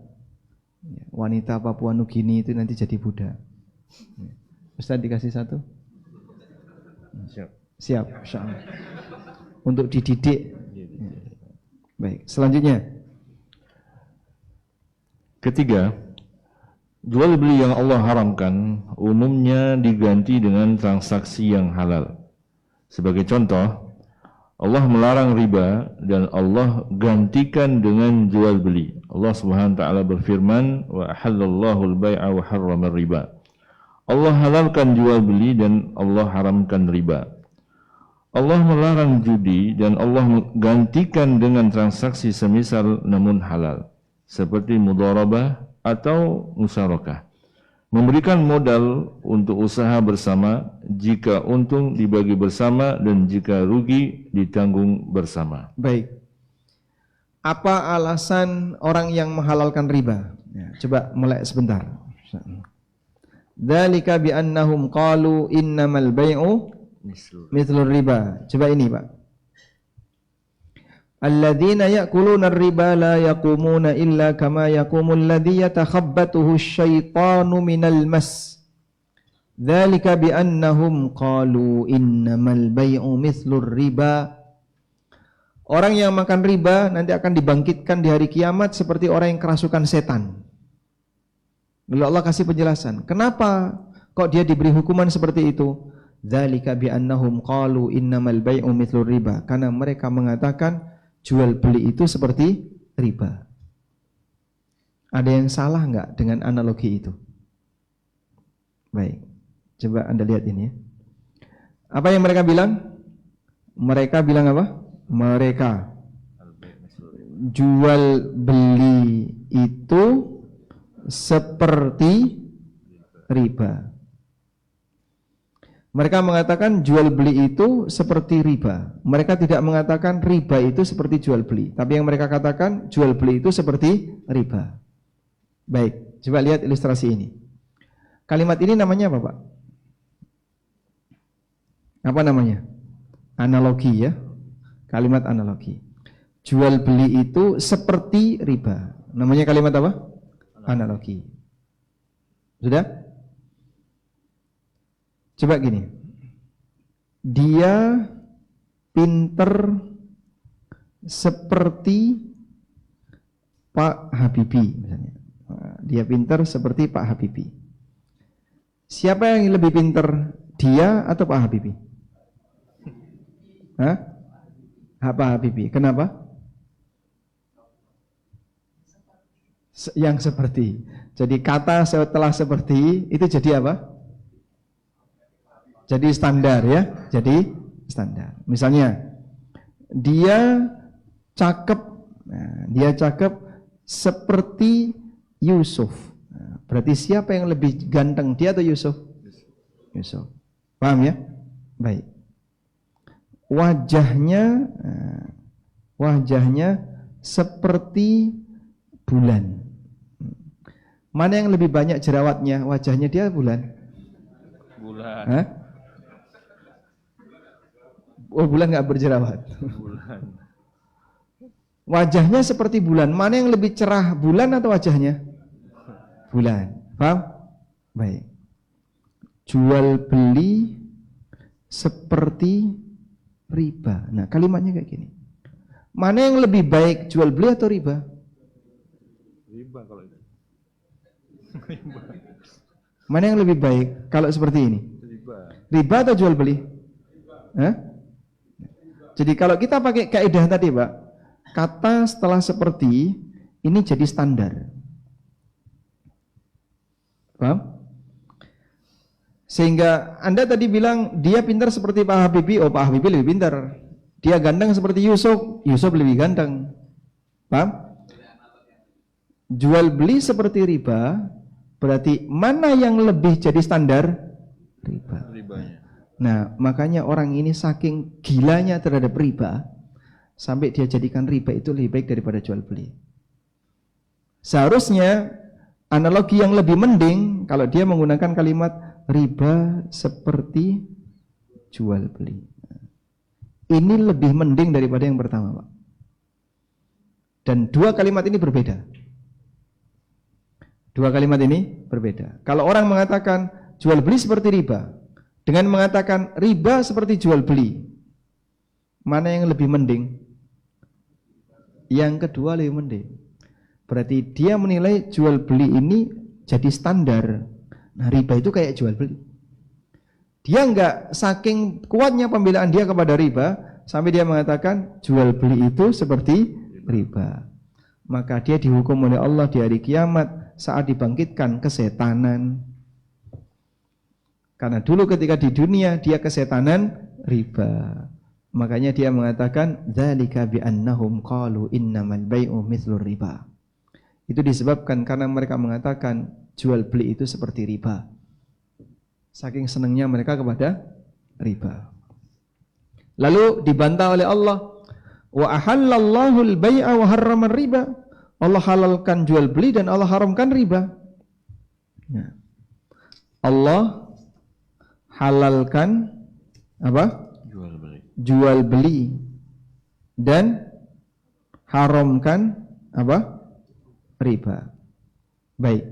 Wanita Papua Nugini itu nanti jadi budak. Ustaz dikasih 1? Siap, insyaallah. Untuk dididik. Baik, selanjutnya. Ketiga, jual beli yang Allah haramkan umumnya diganti dengan transaksi yang halal. Sebagai contoh, Allah melarang riba dan Allah gantikan dengan jual beli. Allah Subhanahu wa taala berfirman, "Wa ahallallahu al-bai'a wa harrama riba." Allah halalkan jual beli dan Allah haramkan riba. Allah melarang judi dan Allah gantikan dengan transaksi semisal namun halal, seperti mudharabah atau musyarakah. Memberikan modal untuk usaha bersama, jika untung dibagi bersama dan jika rugi ditanggung bersama. Baik. Apa alasan orang yang menghalalkan riba? Ya, coba mulai sebentar. Dzalika bi annahum qalu innamal bai'u mithlur riba. Coba ini, Pak. Alladzina ya'kuluna ar-riba la yaqumuna illa kama yaqumul ladzi yatakhabbathu asy-syaitanu minal mas. Dzalika bi annahum qalu innamal bai'u mithlur riba. Orang yang makan riba nanti akan dibangkitkan di hari kiamat seperti orang yang kerasukan setan. Lalu Allah kasih penjelasan, kenapa kok dia diberi hukuman seperti itu? Dzalika bi annahum qalu innamal bai'u mithlur riba. Karena mereka mengatakan jual beli itu seperti riba. Ada yang salah enggak dengan analogi itu? Baik. Coba Anda lihat ini ya. Apa yang mereka bilang? Mereka bilang apa? Mereka jual beli itu seperti riba. Mereka mengatakan jual beli itu seperti riba. Mereka tidak mengatakan riba itu seperti jual beli. Tapi yang mereka katakan jual beli itu seperti riba. Baik, coba lihat ilustrasi ini. Kalimat ini namanya apa, Pak? Apa namanya? Analogi ya. Kalimat analogi. Jual beli itu seperti riba. Namanya kalimat apa? Analogi. Sudah? Coba gini. dia pinter seperti Pak Habibie misalnya. Dia pinter seperti Pak Habibie. Siapa yang lebih pinter, dia atau Pak Habibie? Hah? Pak Habibie. Kenapa? Yang seperti. Jadi kata setelah seperti itu jadi apa? Jadi standar ya. Jadi standar. Misalnya dia cakep. Nah, dia cakep seperti Yusuf. Nah, berarti siapa yang lebih ganteng, dia atau Yusuf? Yusuf. Paham ya? Baik. Wajahnya seperti bulan. Mana yang lebih banyak jerawatnya? Wajahnya dia bulan? Bulan. Hah? Oh, bulan nggak berjerawat. Bulan. Wajahnya seperti bulan. Mana yang lebih cerah, bulan atau wajahnya? Bulan. Paham? Baik. Jual beli seperti riba. Nah, kalimatnya kayak gini. Mana yang lebih baik, jual beli atau riba? Riba kalau itu. Mana yang lebih baik kalau seperti ini? Riba. Riba atau jual beli? Hah? Jadi kalau kita pakai kaidah tadi, Pak, kata setelah seperti ini jadi standar. Paham? Sehingga Anda tadi bilang dia pintar seperti Pak Habibie, oh Pak Habibie lebih pintar. Dia ganteng seperti Yusuf, Yusuf lebih ganteng. Paham? Jual beli seperti riba, berarti mana yang lebih jadi standar? Riba. Ribanya. Nah, makanya orang ini saking gilanya terhadap riba, sampai dia jadikan riba itu lebih baik daripada jual beli. Seharusnya analogi yang lebih mending kalau dia menggunakan kalimat riba seperti jual beli. Ini lebih mending daripada yang pertama, Pak. Dan dua kalimat ini berbeda. Dua kalimat ini berbeda. Kalau orang mengatakan jual beli seperti riba, dengan mengatakan riba seperti jual beli, mana yang lebih mending? Yang kedua lebih mending. Berarti dia menilai jual beli ini jadi standar. Nah, riba itu kayak jual beli. Dia enggak, saking kuatnya pembelaan dia kepada riba, sampai dia mengatakan jual beli itu seperti riba. Maka dia dihukum oleh Allah di hari kiamat saat dibangkitkan kesetanan. Karena dulu ketika di dunia dia kesetanan riba. Makanya dia mengatakan dzalika bi annahum qalu innamal bai'u mithlur riba. Itu disebabkan karena mereka mengatakan jual beli itu seperti riba. Saking senangnya mereka kepada riba. Lalu dibantah oleh Allah, wa ahallallahu al-bai'a wa harrama riba. Allah halalkan jual beli dan Allah haramkan riba. Nah, Allah halalkan apa? Jual beli. Jual beli dan haramkan apa? Riba. Baik.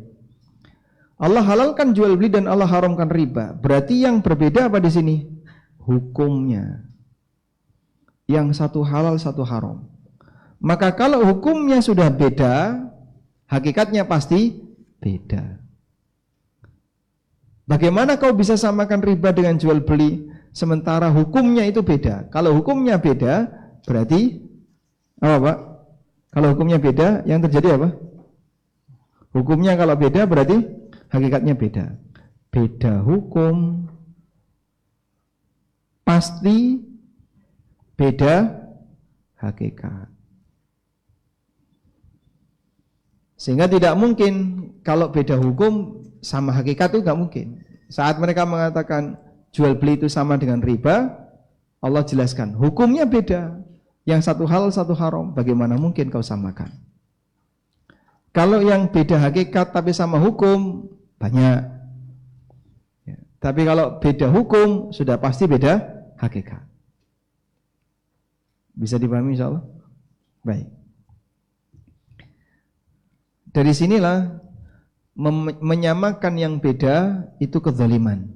Allah halalkan jual beli dan Allah haramkan riba. Berarti yang berbeda apa di sini? Hukumnya. Yang satu halal, satu haram. Maka kalau hukumnya sudah beda, hakikatnya pasti beda. Bagaimana kau bisa samakan riba dengan jual beli sementara hukumnya itu beda? Kalau hukumnya beda, berarti apa, Pak? Kalau hukumnya beda, yang terjadi apa? Hukumnya kalau beda berarti hakikatnya beda. Beda hukum pasti beda hakikat. Sehingga tidak mungkin kalau beda hukum sama hakikat itu nggak mungkin. Saat mereka mengatakan jual beli itu sama dengan riba, Allah jelaskan hukumnya beda. Yang satu halal, satu haram. Bagaimana mungkin kau samakan? Kalau yang beda hakikat tapi sama hukum, banyak. Ya. Tapi kalau beda hukum, sudah pasti beda hakikat. Bisa dipahami insya Allah? Baik. Dari sinilah menyamakan yang beda itu kezaliman.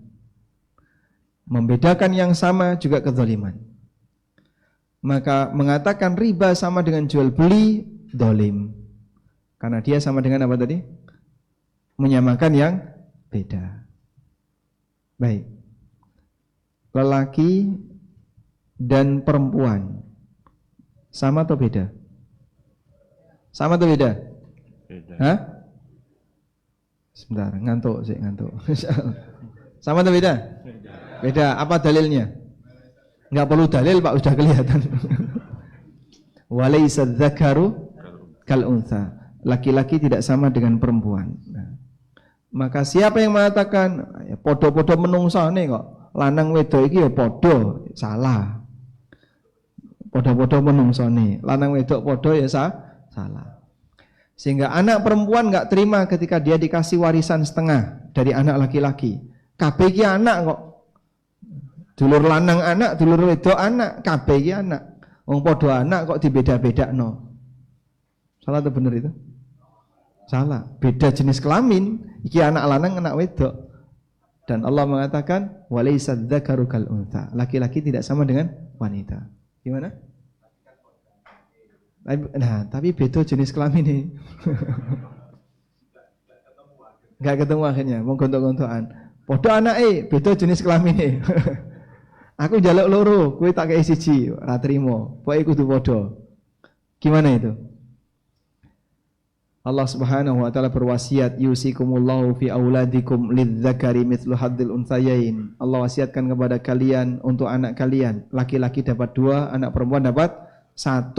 Membedakan yang sama juga kezaliman. Maka mengatakan riba sama dengan jual beli, dolim. Karena dia sama dengan apa tadi? Menyamakan yang beda. Baik. Lelaki dan perempuan sama atau beda? Sama atau beda? Beda. Hah? Sebentar, ngantuk sih, ngantuk. Sama atau beda? Beda. Apa dalilnya? Enggak perlu dalil, Pak, sudah kelihatan. Walaysa dzakaru kal untha. Laki-laki tidak sama dengan perempuan. Nah, maka siapa yang mengatakan podo-podo menungsane kok, lanang wedok iki ya podo, salah. Podo-podo menungsane, lanang wedok podo ya salah. Sehingga anak perempuan enggak terima ketika dia dikasih warisan setengah dari anak laki-laki. Kabeh iki anak kok. Dulur lanang anak, dulur wedok anak, kabeh iki anak. Wong padha anak kok dibeda-bedakno. Salah atau bener itu? Salah. Beda jenis kelamin, iki anak lanang, anak wedok. Dan Allah mengatakan walaysa dzakaru kal untha. Laki-laki tidak sama dengan wanita. Gimana? Nah, tapi beda jenis kelamin nih. Enggak ketemu akhirnya, mau gontok-gontokan. Podo anake, beda jenis kelamin nih. Aku njaluk loro, kowe tak kei siji, ora trimo. Pokoke kudu padha. Gimana itu? Allah Subhanahu wa taala berwasiat, yusikumullahu fi auladikum lidzakari mithlu hadzil unthayain. Allah wasiatkan kepada kalian untuk anak kalian, laki-laki dapat 2, anak perempuan dapat 1.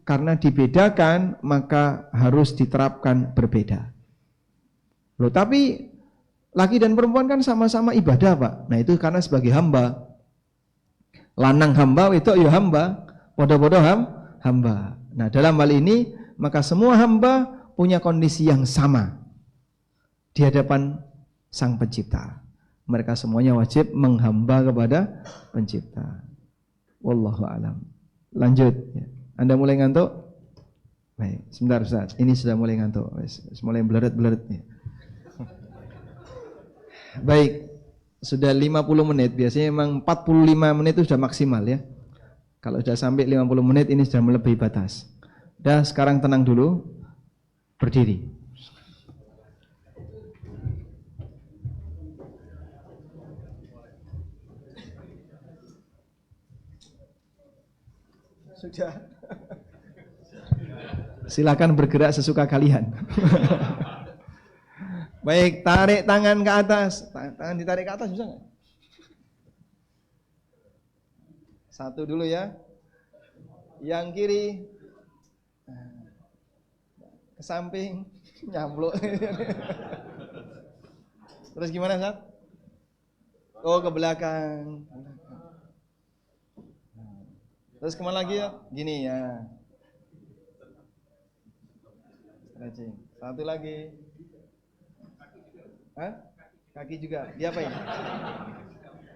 Karena dibedakan maka harus diterapkan berbeda. Loh, tapi laki dan perempuan kan sama-sama ibadah, Pak. Nah, itu karena sebagai hamba. Lanang hamba, wedok ya hamba, podo-podo hamba. Nah, dalam hal ini maka semua hamba punya kondisi yang sama di hadapan Sang Pencipta. Mereka semuanya wajib menghamba kepada Pencipta. Wallahu a'lam. Lanjut ya. Anda mulai ngantuk? Baik, sebentar Ustaz. Ini sudah mulai ngantuk. Mulai bleret-bleret nih. Baik, sudah 50 menit. Biasanya memang 45 menit itu sudah maksimal ya. Kalau sudah sampai 50 menit ini sudah melebihi batas. Dah, sekarang tenang dulu. Berdiri. Sudah. Silakan bergerak sesuka kalian. Baik, tarik tangan ke atas. Tangan ditarik ke atas bisa nggak? Satu dulu ya. Yang kiri ke samping, nyampluk. Terus gimana, Sat? Oh, ke belakang. Terus kemana lagi ya? Gini ya. Stretching. Satu lagi. Hah? Kaki juga. Diapain?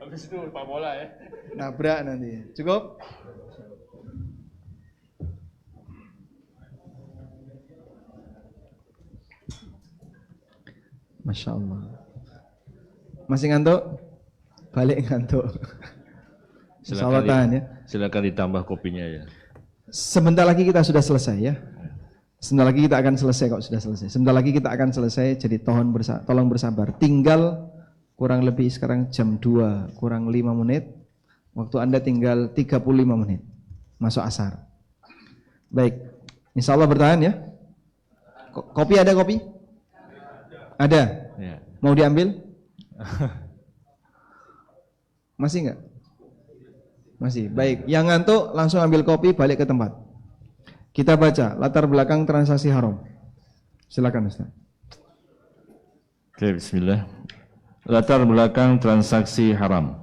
Habis itu Pak bola ya. Nabrak nanti. Cukup? Masya Allah. Masih ngantuk? Balik ngantuk. Silakan tahan ya. Silakan ditambah kopinya ya. Sebentar lagi kita sudah selesai ya. Sebentar lagi kita akan selesai kok sudah selesai. Sebentar lagi kita akan selesai. Jadi tolong bersabar. Tinggal kurang lebih sekarang jam 2 kurang 5 menit. Waktu Anda tinggal 35 menit. Masuk asar. Baik. Insya Allah bertahan ya. Kopi ada kopi? Ada? Ya. Mau diambil? Masih enggak? Masih. Baik, yang ngantuk langsung ambil kopi, balik ke tempat. Kita baca latar belakang transaksi haram. Silakan Ustaz. Oke, bismillah. Latar belakang transaksi haram.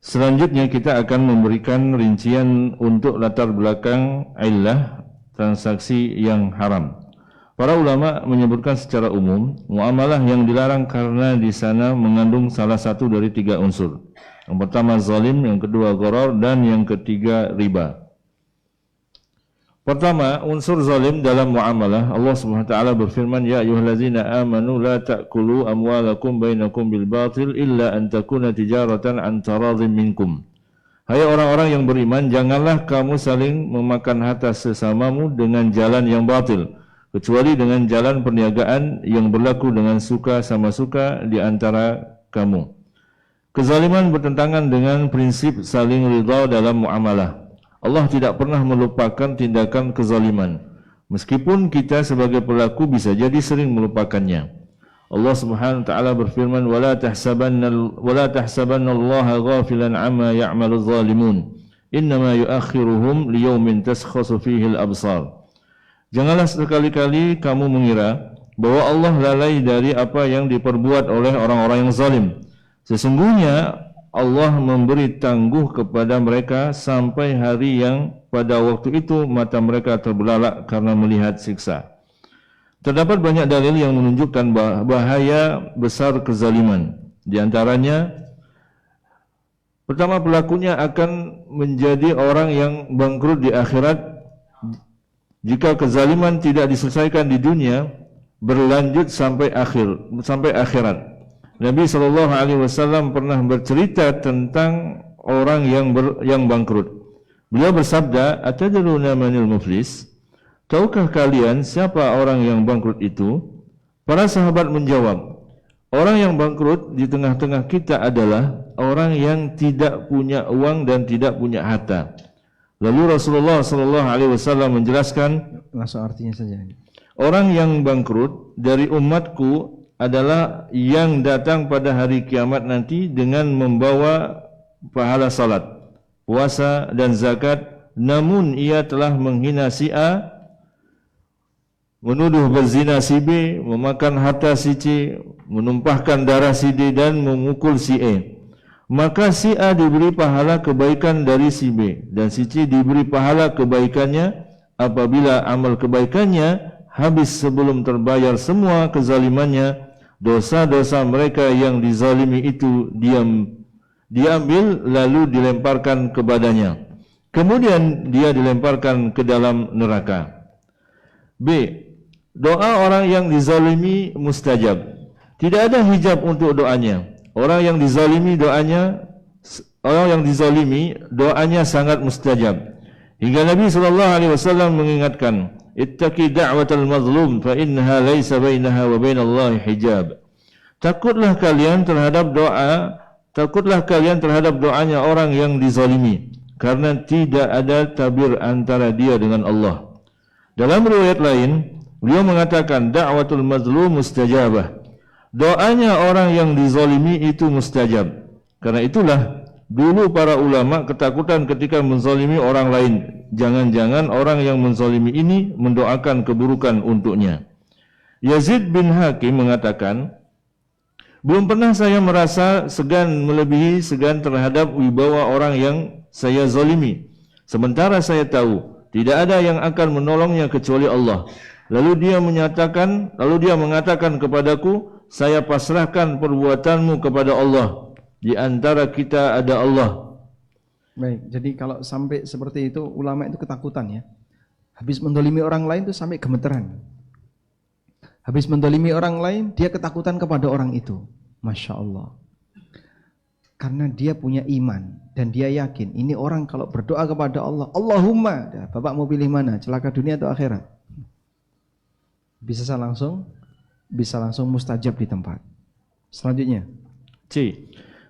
Selanjutnya kita akan memberikan rincian untuk latar belakang illah transaksi yang haram. Para ulama menyebutkan secara umum muamalah yang dilarang karena di sana mengandung salah satu dari 3 unsur. Yang pertama zalim, yang kedua gharar, dan yang ketiga riba. Pertama, unsur zalim dalam muamalah. Allah Subhanahu wa taala berfirman, "Ya ayyuhallazina amanu la ta'kulu amwalakum bainakum bil batil illa an takuna tijaratan an taradhim minkum." Hai orang-orang yang beriman, janganlah kamu saling memakan harta sesamamu dengan jalan yang batil, kecuali dengan jalan perniagaan yang berlaku dengan suka sama suka di antara kamu. Kezaliman bertentangan dengan prinsip saling ridha dalam muamalah. Allah tidak pernah melupakan tindakan kezaliman, meskipun kita sebagai pelaku bisa jadi sering melupakannya. Allah Subhanahu wa taala berfirman, "Wala tahsabanna Allaha ghafilan 'amma ya'malu adh-dhalimun, innama yu'akhiruhum liyaumin taskhasu fihi al-absar." Janganlah sekali-kali kamu mengira bahwa Allah lalai dari apa yang diperbuat oleh orang-orang yang zalim. Sesungguhnya Allah memberi tangguh kepada mereka sampai hari yang pada waktu itu mata mereka terbelalak karena melihat siksa. Terdapat banyak dalil yang menunjukkan bahaya besar kezaliman. Di antaranya, pertama, pelakunya akan menjadi orang yang bangkrut di akhirat jika kezaliman tidak diselesaikan di dunia, berlanjut sampai akhirat. Nabi SAW pernah bercerita tentang orang yang bangkrut. Beliau bersabda, "Atadruna manil muflis?" Tahukah kalian siapa orang yang bangkrut itu? Para sahabat menjawab, orang yang bangkrut di tengah-tengah kita adalah orang yang tidak punya uang dan tidak punya harta. Lalu Rasulullah SAW menjelaskan, langsung artinya saja. Orang yang bangkrut dari umatku adalah yang datang pada hari kiamat nanti dengan membawa pahala salat, puasa dan zakat, namun ia telah menghina si A, menuduh berzina si B, memakan harta si C, menumpahkan darah si D dan memukul si E. Maka si A diberi pahala kebaikan dari si B dan si C diberi pahala kebaikannya apabila amal kebaikannya habis sebelum terbayar semua kezalimannya. Dosa-dosa mereka yang dizalimi itu diambil lalu dilemparkan kepadanya. Kemudian dia dilemparkan ke dalam neraka. B. Doa orang yang dizalimi mustajab. Tidak ada hijab untuk doanya. Orang yang dizalimi doanya sangat mustajab. Hingga Nabi SAW mengingatkan, "Ittaqi da'watal mazlum fa innaha laysa bainaha wa bainallahi hijab." Takutlah kalian terhadap doanya orang yang dizalimi, karena tidak ada tabir antara dia dengan Allah. Dalam riwayat lain, beliau mengatakan, "Da'watul mazlum mustajabah." Doanya orang yang dizalimi itu mustajab. Karena itulah dulu para ulama ketakutan ketika menzalimi orang lain. Jangan-jangan orang yang menzalimi ini mendoakan keburukan untuknya. Yazid bin Hakim mengatakan, belum pernah saya merasa melebihi segan terhadap wibawa orang yang saya zalimi. Sementara saya tahu tidak ada yang akan menolongnya kecuali Allah. Lalu dia mengatakan kepadaku, saya pasrahkan perbuatanmu kepada Allah. Di antara kita ada Allah. Baik, jadi kalau sampai seperti itu, ulama itu ketakutan ya. Habis mendolimi orang lain itu sampai gemeteran. Habis mendolimi orang lain, dia ketakutan kepada orang itu. Masya Allah. Karena dia punya iman dan dia yakin ini orang kalau berdoa kepada Allah, Allahumma, Bapak mau pilih mana? Celaka dunia atau akhirat? Bisa langsung mustajab di tempat. Selanjutnya, C.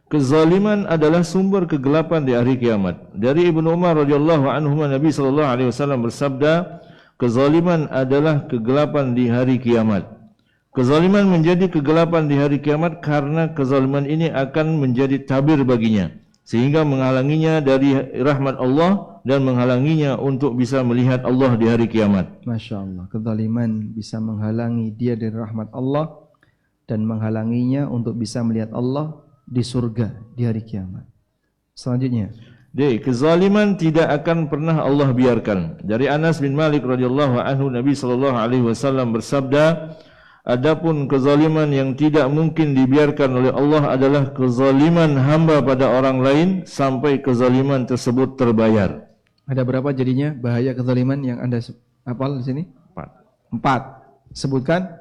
Kezaliman adalah sumber kegelapan di hari kiamat. Dari Ibnu Umar radhiyallahu anhu, Nabi SAW bersabda, kezaliman adalah kegelapan di hari kiamat. Kezaliman menjadi kegelapan di hari kiamat karena kezaliman ini akan menjadi tabir baginya, sehingga menghalanginya dari rahmat Allah dan menghalanginya untuk bisa melihat Allah di hari kiamat. Masya Allah, kezaliman bisa menghalangi dia dari rahmat Allah dan menghalanginya untuk bisa melihat Allah di surga di hari kiamat. Selanjutnya, D. Kezaliman tidak akan pernah Allah biarkan. Dari Anas bin Malik radhiyallahu anhu, Nabi SAW bersabda, adapun kezaliman yang tidak mungkin dibiarkan oleh Allah adalah kezaliman hamba pada orang lain sampai kezaliman tersebut terbayar. Ada berapa jadinya bahaya kezaliman yang Anda hafal di sini? 4. Sebutkan.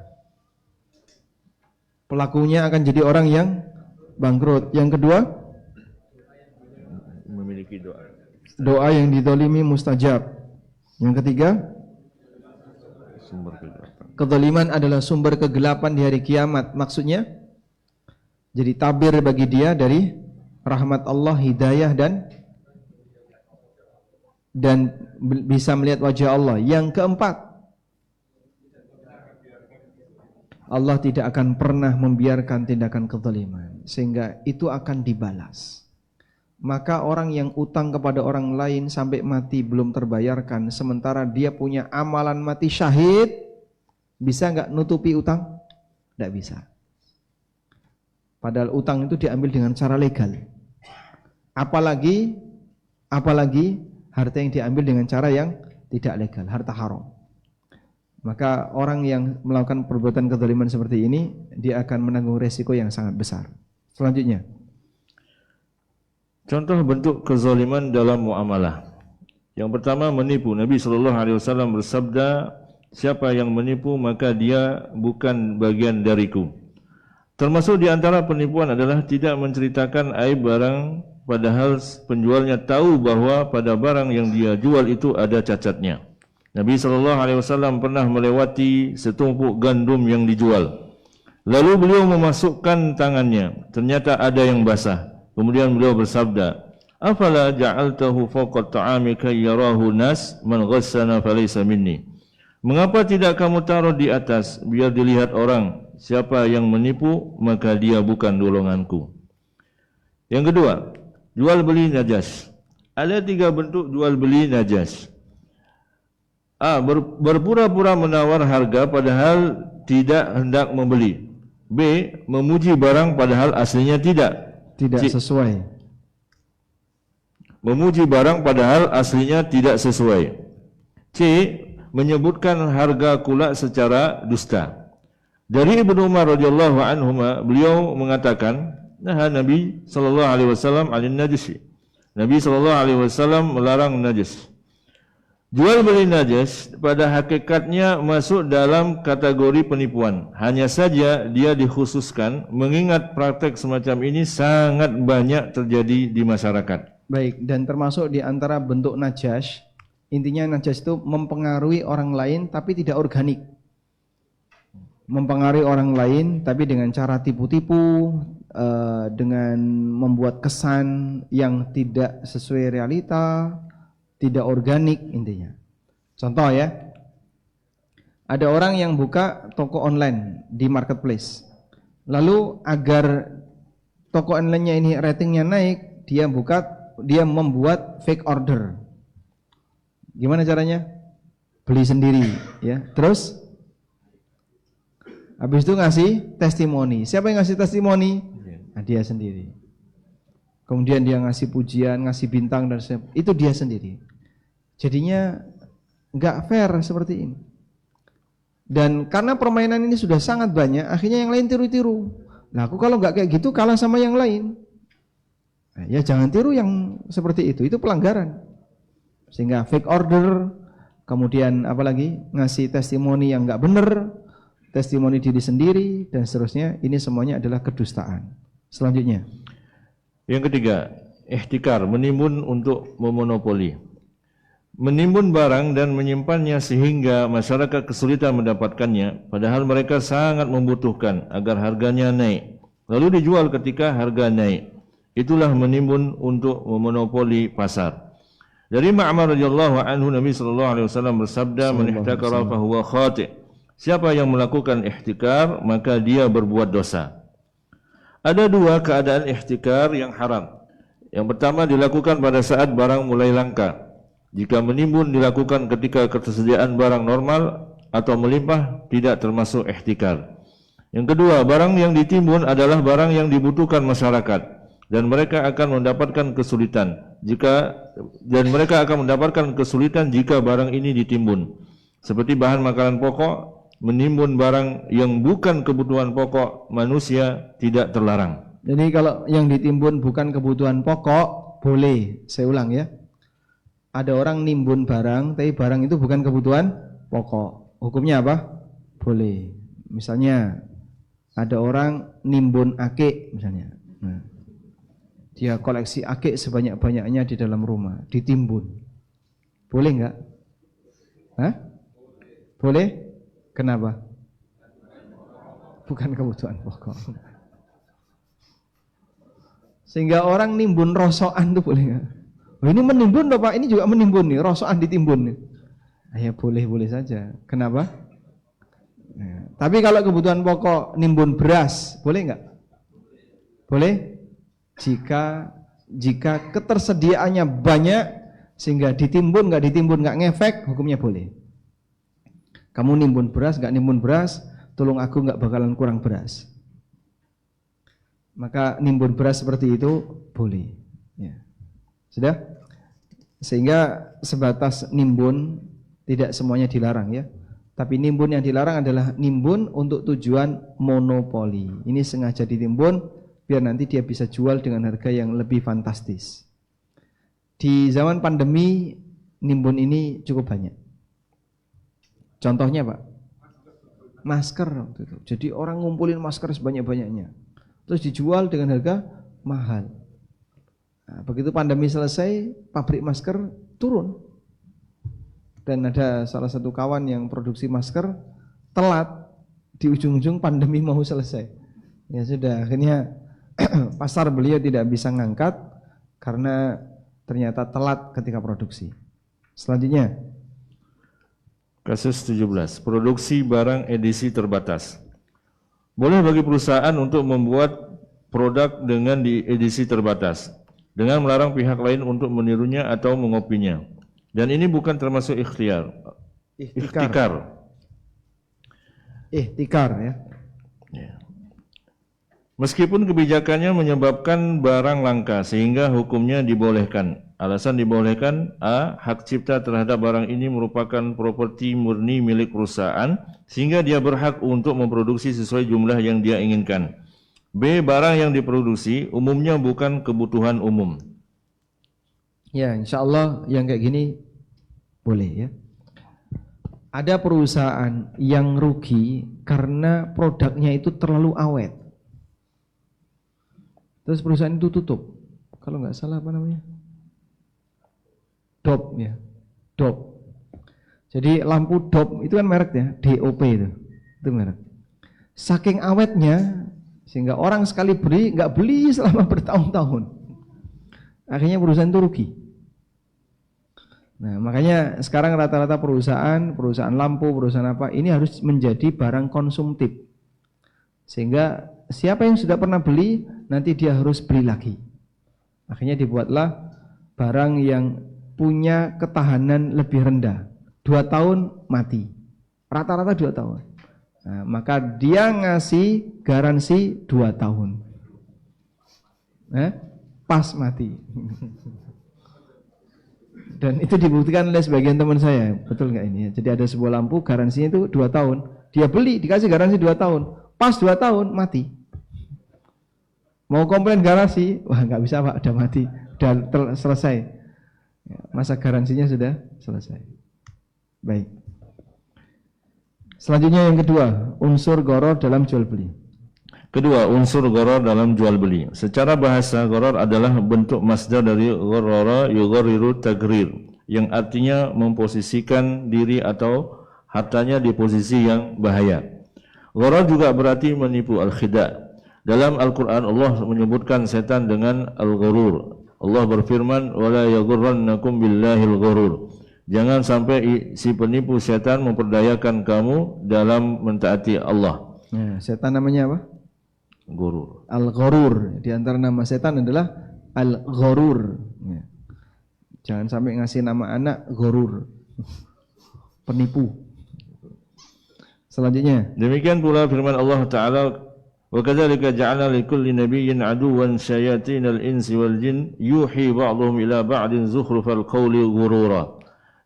Pelakunya akan jadi orang yang bangkrut. Yang kedua, memiliki doa. Doa yang dizalimi mustajab. Yang ketiga, Sumber kegelapan. kezaliman adalah sumber kegelapan di hari kiamat. Maksudnya, jadi tabir bagi dia dari rahmat Allah, hidayah dan bisa melihat wajah Allah. Yang keempat, Allah tidak akan pernah membiarkan tindakan kezaliman, sehingga itu akan dibalas. Maka orang yang utang kepada orang lain sampai mati belum terbayarkan, sementara dia punya amalan mati syahid, bisa nggak nutupi utang? Nggak bisa. Padahal utang itu diambil dengan cara legal. Apalagi harta yang diambil dengan cara yang tidak legal, harta haram. Maka orang yang melakukan perbuatan kezaliman seperti ini, dia akan menanggung resiko yang sangat besar. Selanjutnya, contoh bentuk kezaliman dalam muamalah. Yang pertama, menipu. Nabi SAW bersabda, siapa yang menipu maka dia bukan bagian dariku. Termasuk di antara penipuan adalah tidak menceritakan aib barang padahal penjualnya tahu bahwa pada barang yang dia jual itu ada cacatnya. Nabi SAW pernah melewati setumpuk gandum yang dijual. Lalu beliau memasukkan tangannya, ternyata ada yang basah. Kemudian beliau bersabda, "Afala ja'altahu fawqa ta'ami kay yarahu nas man ghassana falaysa minni." Mengapa tidak kamu taruh di atas biar dilihat orang, siapa yang menipu maka dia bukan golonganku. Yang kedua, jual beli najas. Ada 3 bentuk jual beli najas. A. Berpura-pura menawar harga padahal tidak hendak membeli. B. Memuji barang padahal aslinya tidak sesuai. Memuji barang padahal aslinya tidak sesuai. C. Menyebutkan harga kula secara dusta. Dari Ibnu Umar radhiyallahu anhuma, beliau mengatakan, nah Nabi sallallahu alaihi wasallam 'anil najis. Nabi sallallahu alaihi wasallam melarang najis. Jual beli najas pada hakikatnya masuk dalam kategori penipuan. Hanya saja dia dikhususkan mengingat praktek semacam ini sangat banyak terjadi di masyarakat. Baik, dan termasuk di antara bentuk najas, intinya najas itu mempengaruhi orang lain tapi tidak organik. Mempengaruhi orang lain tapi dengan cara tipu-tipu, dengan membuat kesan yang tidak sesuai realita, tidak organik intinya. Contoh ya, ada orang yang buka toko online di marketplace. Lalu agar toko online-nya ini ratingnya naik, dia membuat fake order. Gimana caranya? Beli sendiri, ya. Terus habis itu ngasih testimoni. Siapa yang ngasih testimoni? Nah, dia sendiri. Kemudian dia ngasih pujian, ngasih bintang dan itu dia sendiri. Jadinya nggak fair seperti ini. Dan karena permainan ini sudah sangat banyak, akhirnya yang lain tiru-tiru. Nah, aku kalau nggak kayak gitu kalah sama yang lain. Nah, ya jangan tiru yang seperti itu pelanggaran. Sehingga fake order, kemudian apalagi ngasih testimoni yang nggak benar, testimoni diri sendiri dan seterusnya. Ini semuanya adalah kedustaan. Selanjutnya, yang ketiga, ihtikar, menimbun untuk memonopoli. Menimbun barang dan menyimpannya sehingga masyarakat kesulitan mendapatkannya, padahal mereka sangat membutuhkan agar harganya naik. Lalu dijual ketika harga naik. Itulah menimbun untuk memonopoli pasar. Dari Ma'mar radhiyallahu anhu, Nabi sallallahu alaihi wasallam bersabda, "Man ihtakara fa huwa khati'." Siapa yang melakukan ihtikar maka dia berbuat dosa. Ada 2 keadaan ihtikar yang haram. Yang pertama dilakukan pada saat barang mulai langka. Jika menimbun dilakukan ketika ketersediaan barang normal atau melimpah, tidak termasuk ihtikar. Yang kedua, barang yang ditimbun adalah barang yang dibutuhkan masyarakat dan mereka akan mendapatkan kesulitan jika barang ini ditimbun. Seperti bahan makanan pokok, menimbun barang yang bukan kebutuhan pokok manusia tidak terlarang. Jadi kalau yang ditimbun bukan kebutuhan pokok boleh, saya ulang ya. ada orang nimbun barang, tapi barang itu bukan kebutuhan pokok. Hukumnya apa? Boleh. Misalnya ada orang nimbun akik misalnya. Nah, dia koleksi akik sebanyak-banyaknya di dalam rumah, ditimbun. Boleh enggak? Hah? Boleh? Kenapa? Bukan kebutuhan pokok. Sehingga orang nimbun rosokan tuh boleh enggak? Oh, ini menimbun loh Pak, ini juga menimbun nih, rosokan ditimbun nih. Ya boleh-boleh saja. Kenapa? Nah, tapi kalau kebutuhan pokok nimbun beras, boleh enggak? Boleh? Jika ketersediaannya banyak sehingga ditimbun enggak ngefek, hukumnya boleh. Kamu nimbun beras enggak nimbun beras, tolong aku enggak bakalan kurang beras. Maka nimbun beras seperti itu boleh. Ya. Sudah? Sehingga sebatas nimbun tidak semuanya dilarang ya. Tapi nimbun yang dilarang adalah nimbun untuk tujuan monopoli. Ini sengaja ditimbun biar nanti dia bisa jual dengan harga yang lebih fantastis. Di zaman pandemi nimbun ini cukup banyak. Contohnya Pak, masker. Jadi orang ngumpulin masker sebanyak-banyaknya, terus dijual dengan harga mahal. Nah, begitu pandemi selesai, pabrik masker turun. Dan ada salah satu kawan yang produksi masker telat, di ujung-ujung pandemi mau selesai. Ya sudah, akhirnya pasar beliau tidak bisa ngangkat karena ternyata telat ketika produksi. Selanjutnya, kasus 17, produksi barang edisi terbatas. Boleh bagi perusahaan untuk membuat produk dengan di edisi terbatas dengan melarang pihak lain untuk menirunya atau mengopinya. Dan ini bukan termasuk ikhtiar. Ihtikar ya. Meskipun kebijakannya menyebabkan barang langka sehingga hukumnya dibolehkan. Alasan dibolehkan: A. Hak cipta terhadap barang ini merupakan properti murni milik perusahaan sehingga dia berhak untuk memproduksi sesuai jumlah yang dia inginkan. B. Barang yang diproduksi umumnya bukan kebutuhan umum. Ya, insya Allah yang kayak gini boleh ya. Ada perusahaan yang rugi karena produknya itu terlalu awet. Terus perusahaan itu tutup. Kalau nggak salah apa namanya? DOP ya, DOP. Jadi lampu DOP itu kan mereknya, DOP itu merek. Saking awetnya sehingga orang sekali beli nggak beli selama bertahun-tahun. Akhirnya perusahaan itu rugi. Nah, makanya sekarang rata-rata perusahaan lampu, perusahaan apa, ini harus menjadi barang konsumtif. Sehingga siapa yang sudah pernah beli, nanti dia harus beli lagi. Akhirnya dibuatlah barang yang punya ketahanan lebih rendah. 2 tahun mati. Rata-rata 2 tahun. Nah, maka dia ngasih garansi 2 tahun. Pas mati. Dan itu dibuktikan oleh sebagian teman saya. Betul nggak ini? Jadi ada sebuah lampu garansinya itu 2 tahun. Dia beli dikasih garansi 2 tahun. Pas 2 tahun mati. Mau komplain garansi, wah nggak bisa Pak, udah mati, udah selesai. Masa garansinya sudah selesai. Baik. Selanjutnya yang kedua, unsur gharar dalam jual beli. Kedua, unsur gharar dalam jual beli. Secara bahasa, gharar adalah bentuk masdar dari gharara yughariru tagrir, yang artinya memposisikan diri atau hartanya di posisi yang bahaya. Gharar juga berarti menipu, al-khida'. Dalam Al-Quran Allah menyebutkan setan dengan al-ghurur. Allah berfirman, wala yaghurrannakum billahil ghurur. Jangan sampai si penipu setan memperdayakan kamu dalam mentaati Allah. Ya, setan namanya apa? Ghurur. Al-ghurur. Di antara nama setan adalah al-ghurur. Ya. Jangan sampai ngasih nama anak ghurur. Penipu. Selanjutnya. Demikian pula firman Allah Ta'ala, wa kadzalika ja'alna likulli nabiyyin aduwwan syayatinal insi wal jin yuhi ba'dhum ila ba'din zukhrufal qawli ghurura.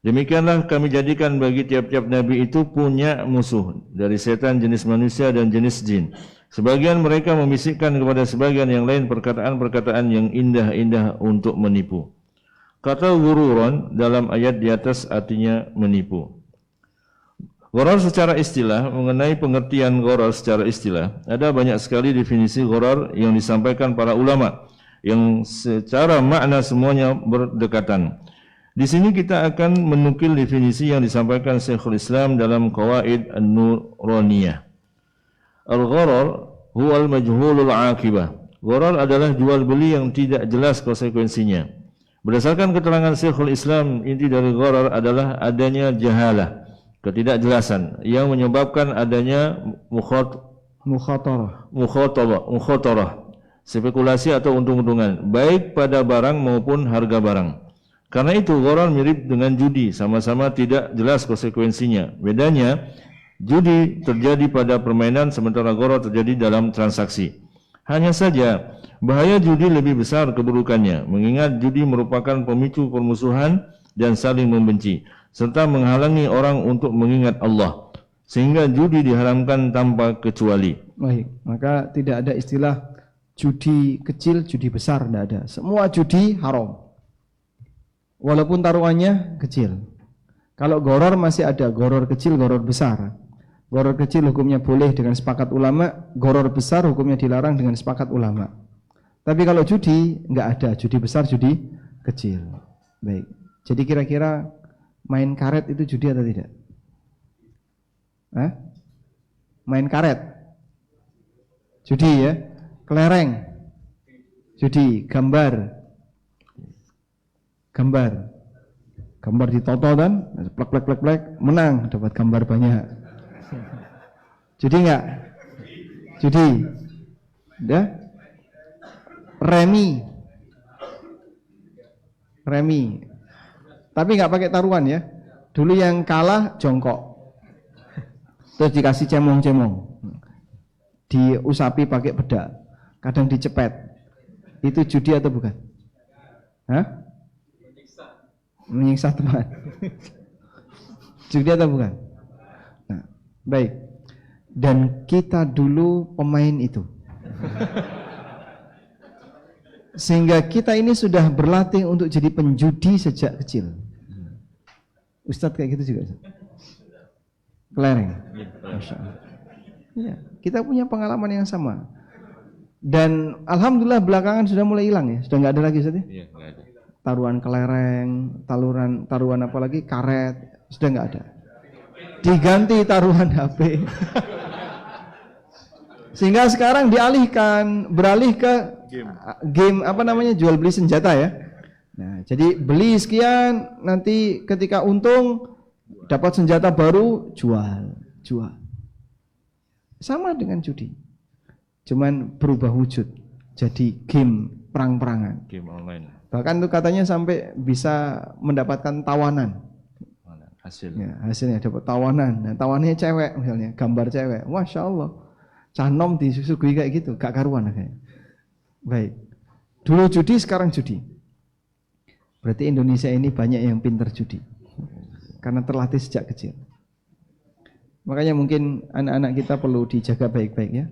Demikianlah kami jadikan bagi tiap-tiap nabi itu punya musuh dari setan jenis manusia dan jenis jin. Sebagian mereka membisikkan kepada sebagian yang lain perkataan-perkataan yang indah-indah untuk menipu. Kata gururon dalam ayat di atas artinya menipu. Gharar secara istilah, mengenai pengertian gharar secara istilah, ada banyak sekali definisi gharar yang disampaikan para ulama yang secara makna semuanya berdekatan. Di sini kita akan menukil definisi yang disampaikan Syekhul Islam dalam Qawaid An-Nuraniyah. Al-gharar huwa al-majhulul aqibah. Gharar adalah jual beli yang tidak jelas konsekuensinya. Berdasarkan keterangan Syekhul Islam, inti dari gharar adalah adanya jahalah, ketidakjelasan yang menyebabkan adanya mukhatarah, spekulasi atau untung-untungan baik pada barang maupun harga barang. Karena itu gharar mirip dengan judi, sama-sama tidak jelas konsekuensinya. Bedanya, judi terjadi pada permainan sementara gharar terjadi dalam transaksi. Hanya saja bahaya judi lebih besar keburukannya, mengingat judi merupakan pemicu permusuhan dan saling membenci, serta menghalangi orang untuk mengingat Allah, sehingga judi diharamkan tanpa kecuali. Baik, maka tidak ada istilah judi kecil, judi besar, tidak ada. Semua judi haram, walaupun taruhannya kecil. Kalau gharar masih ada, gharar kecil, gharar besar. Gharar kecil hukumnya boleh dengan sepakat ulama, gharar besar hukumnya dilarang dengan sepakat ulama. Tapi kalau judi, enggak ada, judi besar, judi kecil. Baik, jadi kira-kira main karet itu judi atau tidak? Hah? Main karet? Judi ya? Kelereng? Judi, gambar ditoto kan? Plek, menang, dapat gambar banyak. Judi enggak? Judi? Udah? Remi. Tapi enggak pakai taruhan ya. Dulu yang kalah jongkok. Terus dikasih cemong-cemong. Diusapi pakai bedak. Kadang dicepet. Itu judi atau bukan? Hah? Menyiksa teman. Judi atau bukan? Nah, baik. Dan kita dulu pemain itu. Sehingga kita ini sudah berlatih untuk jadi penjudi sejak kecil. Ustadz kayak gitu juga. Kelereng. Masya Allah. Ya, kita punya pengalaman yang sama. Dan alhamdulillah belakangan sudah mulai hilang ya. Sudah nggak ada lagi Ustadz ya? Iya, nggak ada. Taruhan kelereng, taruhan apa lagi, karet, sudah nggak ada. Diganti taruhan HP. Sehingga sekarang beralih ke game apa namanya, jual beli senjata ya. Nah, jadi beli sekian, nanti ketika untung dapat senjata baru, jual. Sama dengan judi. Cuman berubah wujud jadi game perang-perangan. Game online. Bahkan tuh katanya sampai bisa mendapatkan tawanan. Hasilnya dapat tawanan. Nah, tawanannya cewek misalnya, gambar cewek. Masya Allah. Canom disuguhi kayak gitu, gak karuan kayaknya. Baik. Dulu judi, sekarang judi. Berarti Indonesia ini banyak yang pintar judi. Karena terlatih sejak kecil. Makanya mungkin anak-anak kita perlu dijaga baik-baik ya.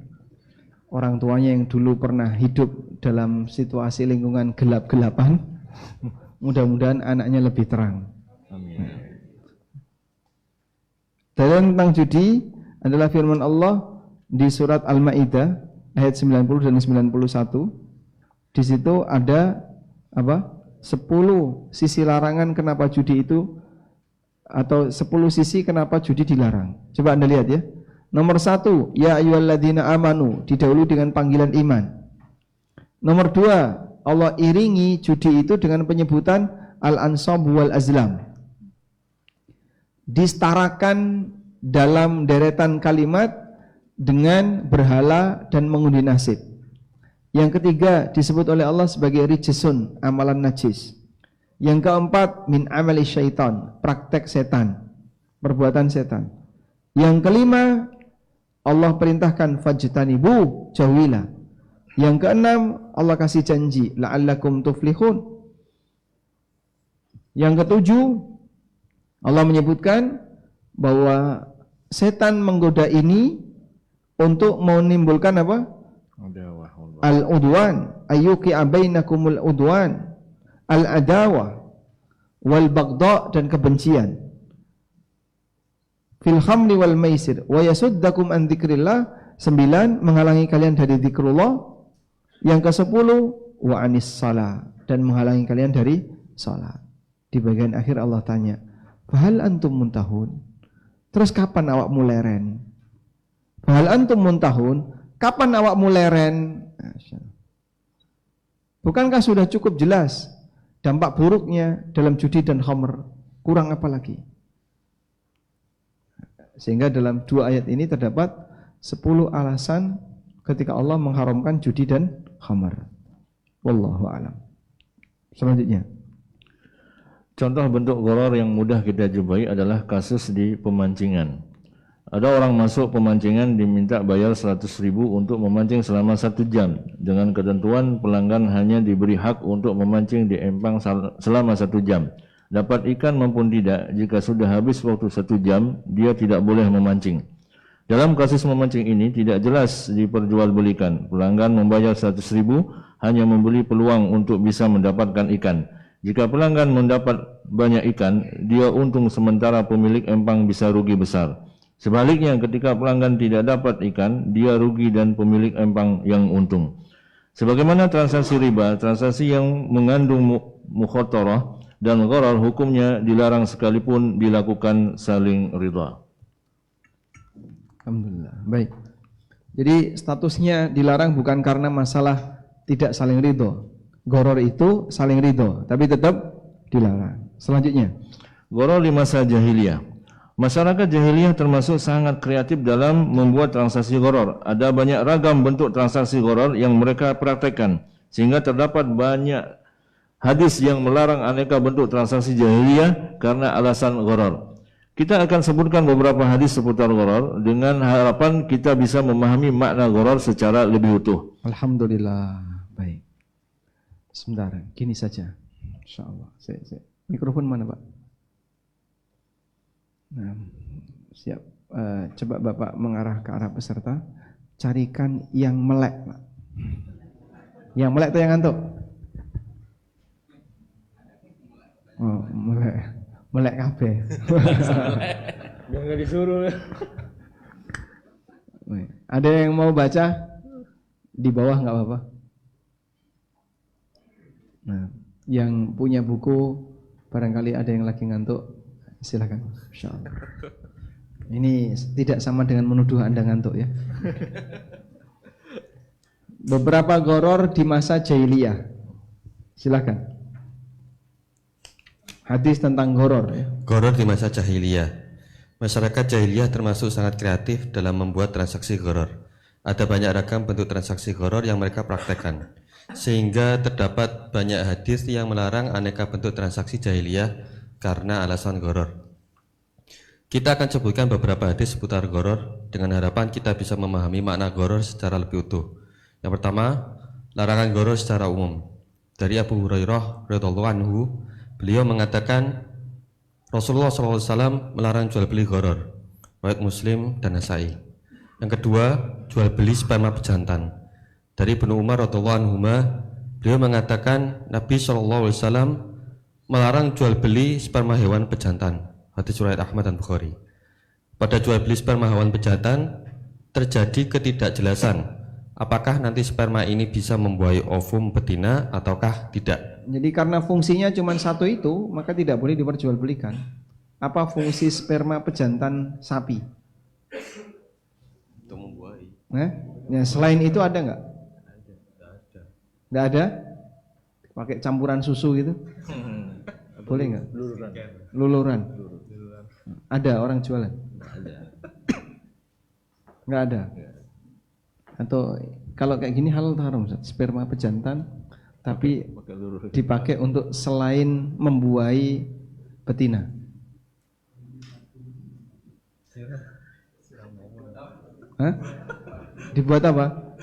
Orang tuanya yang dulu pernah hidup dalam situasi lingkungan gelap-gelapan, mudah-mudahan anaknya lebih terang. Amin. Dan tentang judi adalah firman Allah di surat Al-Maidah ayat 90 dan 91. Di situ ada apa? 10 sisi larangan kenapa judi itu, atau 10 sisi kenapa judi dilarang. Coba Anda lihat ya. Nomor 1, ya ayyuhalladzina amanu, didahului dengan panggilan iman. Nomor 2, Allah iringi judi itu dengan penyebutan al-ansab wal azlam. Disetarakan dalam deretan kalimat dengan berhala dan mengundi nasib. Yang ketiga disebut oleh Allah sebagai rijsun, amalan najis. Yang keempat min amali syaitan, praktek setan, perbuatan setan. Yang kelima Allah perintahkan fajtanibu, jauhilah. Yang keenam Allah kasih janji la'allakum tuflihun. Yang ketujuh Allah menyebutkan bahwa setan menggoda ini untuk menimbulkan apa? Al-udwan, ayyuki bainakumul udwan, al-adawah, wal baghdha dan kebencian, fil khamri wal maisir, wa yasuddakum an dzikrillah, 9 menghalangi kalian dari zikrullah, yang ke-10 wa anis shalah dan menghalangi kalian dari salat. Di bagian akhir Allah tanya, fahal antum muntahun, terus kapan awakmu leren? Fahal antum muntahun, kapan awakmu leren? Bukankah sudah cukup jelas dampak buruknya dalam judi dan khamr? Kurang apa lagi? Sehingga dalam 2 ayat ini terdapat 10 alasan ketika Allah mengharamkan judi dan khamr. Wallahu a'lam. Selanjutnya, contoh bentuk gharar yang mudah kita jumpai adalah kasus di pemancingan. Ada orang masuk pemancingan diminta bayar 100.000 untuk memancing selama 1 jam dengan ketentuan pelanggan hanya diberi hak untuk memancing di empang selama 1 jam. Dapat ikan maupun tidak, jika sudah habis waktu 1 jam, dia tidak boleh memancing. Dalam kasus memancing ini tidak jelas diperjualbelikan. Pelanggan membayar 100.000 hanya membeli peluang untuk bisa mendapatkan ikan. Jika pelanggan mendapat banyak ikan, dia untung sementara pemilik empang bisa rugi besar. Sebaliknya, ketika pelanggan tidak dapat ikan, dia rugi dan pemilik empang yang untung. Sebagaimana transaksi riba, transaksi yang mengandung mukhatarah dan gharar hukumnya dilarang sekalipun dilakukan saling ridha. alhamdulillah. Baik. Jadi statusnya dilarang bukan karena masalah tidak saling ridho. Gharar itu saling ridho, tapi tetap dilarang. Selanjutnya, gharar di masa jahiliyah. Masyarakat jahiliyah termasuk sangat kreatif dalam membuat transaksi gharar. Ada banyak ragam bentuk transaksi gharar yang mereka praktekkan, sehingga terdapat banyak hadis yang melarang aneka bentuk transaksi jahiliyah karena alasan gharar. Kita akan sebutkan beberapa hadis seputar gharar dengan harapan kita bisa memahami makna gharar secara lebih utuh. alhamdulillah. Baik. Sebentar, gini saja. Insyaallah. Mikrofon mana, Pak? Nah, siap. Coba Bapak mengarah ke arah peserta. Carikan yang melek, Pak. Yang melek atau yang ngantuk? Oh, melek. Melek kabeh. Jangan disuruh. Ada yang mau baca? Di bawah enggak apa-apa. Nah, yang punya buku barangkali ada yang lagi ngantuk, silakan. Insyaallah. Ini tidak sama dengan menuduh Anda ngantuk ya. Beberapa gharar di masa jahiliyah. Silakan. Hadis tentang gharar ya. Gharar di masa jahiliyah. Masyarakat jahiliyah termasuk sangat kreatif dalam membuat transaksi gharar. Ada banyak ragam bentuk transaksi gharar yang mereka praktekkan, sehingga terdapat banyak hadis yang melarang aneka bentuk transaksi jahiliyah karena alasan gharar. Kita akan sebutkan beberapa hadis seputar gharar dengan harapan kita bisa memahami makna gharar secara lebih utuh. Yang pertama, larangan gharar secara umum. Dari Abu Hurairah radhiyallahu anhu, beliau mengatakan Rasulullah SAW melarang jual beli gharar. Riwayat Muslim dan Nasa'i. Yang kedua, jual beli sperma pejantan. Dari Ibnu Umar radhiyallahu anhu, beliau mengatakan Nabi SAW melarang jual beli sperma hewan pejantan. Hadis riwayat Ahmad dan Bukhari. Pada jual beli sperma hewan pejantan terjadi ketidakjelasan apakah nanti sperma ini bisa membuahi ovum betina ataukah tidak. Jadi karena fungsinya cuma satu itu, maka tidak boleh diperjualbelikan. Apa fungsi sperma pejantan sapi? Untuk membuahi. Ya, selain itu ada nggak? Nggak ada? Pakai campuran susu gitu? Boleh nggak? Luluran. Ada orang jualan? Nggak ada. Atau kalau kayak gini halal atau haram? Sperma pejantan tapi dipakai untuk selain membuahi betina. Hah? Dibuat apa?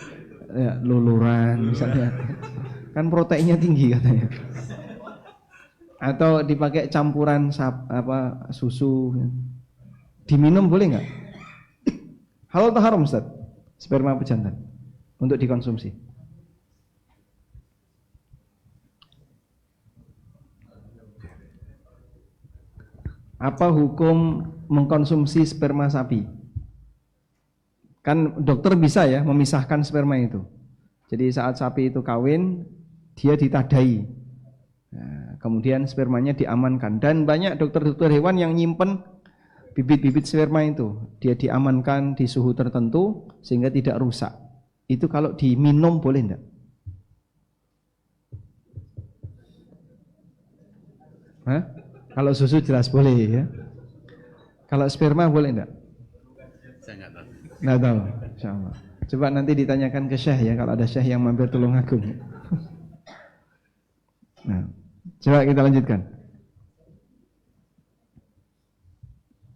Ya, luluran misalnya. Kan proteinnya tinggi katanya. Atau dipakai campuran susu. Diminum boleh nggak? Halal atau haram, Ustaz? Sperma pejantan untuk dikonsumsi. Apa hukum mengkonsumsi sperma sapi? Kan dokter bisa ya memisahkan sperma itu. Jadi saat sapi itu kawin, dia ditadai. Nah, kemudian spermanya diamankan. Dan banyak dokter-dokter hewan yang nyimpen bibit-bibit sperma itu. Dia diamankan di suhu tertentu sehingga tidak rusak. Itu kalau diminum boleh enggak? Hah? Kalau susu jelas boleh ya. Kalau sperma boleh enggak? Saya nggak tahu. Nggak tahu, insyaallah. Coba nanti ditanyakan ke Syekh ya, kalau ada Syekh yang mampir Tulungagung. Nah, coba kita lanjutkan.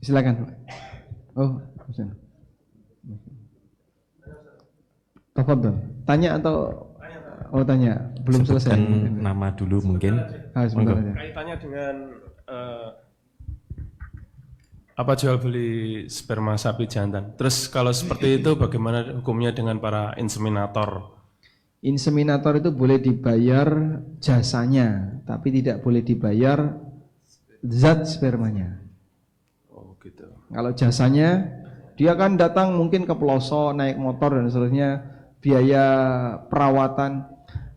Silakan. Oh, bisa. Tafadhol. Tanya atau tanya? Belum selesai. Sebutkan nama dulu mungkin. Sebentar aja. Kaitannya dengan apa jual beli sperma sapi jantan. Terus kalau seperti itu bagaimana hukumnya dengan para inseminator? Inseminator itu boleh dibayar jasanya, tapi tidak boleh dibayar zat spermanya. Oh gitu. Kalau jasanya, dia kan datang mungkin ke pelosok, naik motor dan seterusnya, biaya perawatan,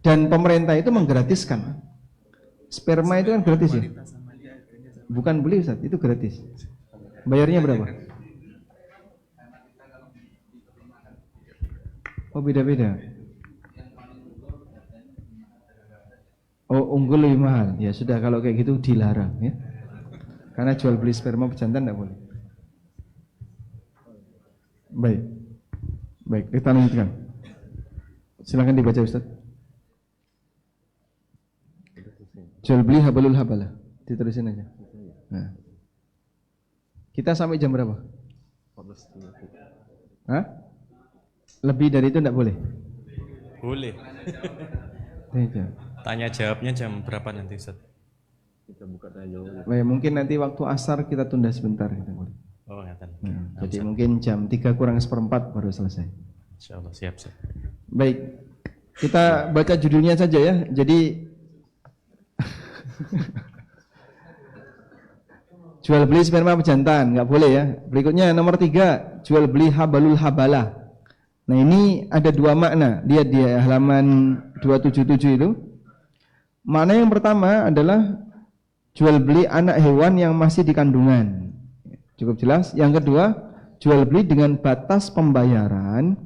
dan pemerintah itu menggratiskan. Sperma itu kan gratis ya? Bukan beli Ustaz, itu gratis. Bayarnya berapa? Oh beda-beda. Oh unggul lebih mahal. Ya sudah kalau kayak gitu dilarang ya. Karena jual beli sperma pejantan tidak boleh. Baik. Baik, kita lanjutkan. Silakan dibaca Ustaz. Jual beli habalul habalah. Diterusin aja. Nah. Kita sampai jam berapa? 14.30. Hah? Lebih dari itu enggak boleh? Boleh. Tanya jawabnya jam berapa nanti Ustaz? Kita buka tanya jawab. Mungkin nanti waktu asar kita tunda sebentar kita boleh. Oh, ngaten. Jadi mungkin jam 3 kurang 1/4 baru selesai. Insyaallah siap. Baik. Kita baca judulnya saja ya. Jadi jual beli sperma pejantan nggak boleh ya. Berikutnya nomor 3, jual beli habalul habalah. Nah ini ada dua makna. Lihat di halaman 277 itu. Makna yang pertama adalah jual beli anak hewan yang masih di kandungan. Cukup jelas. Yang kedua, jual beli dengan batas pembayaran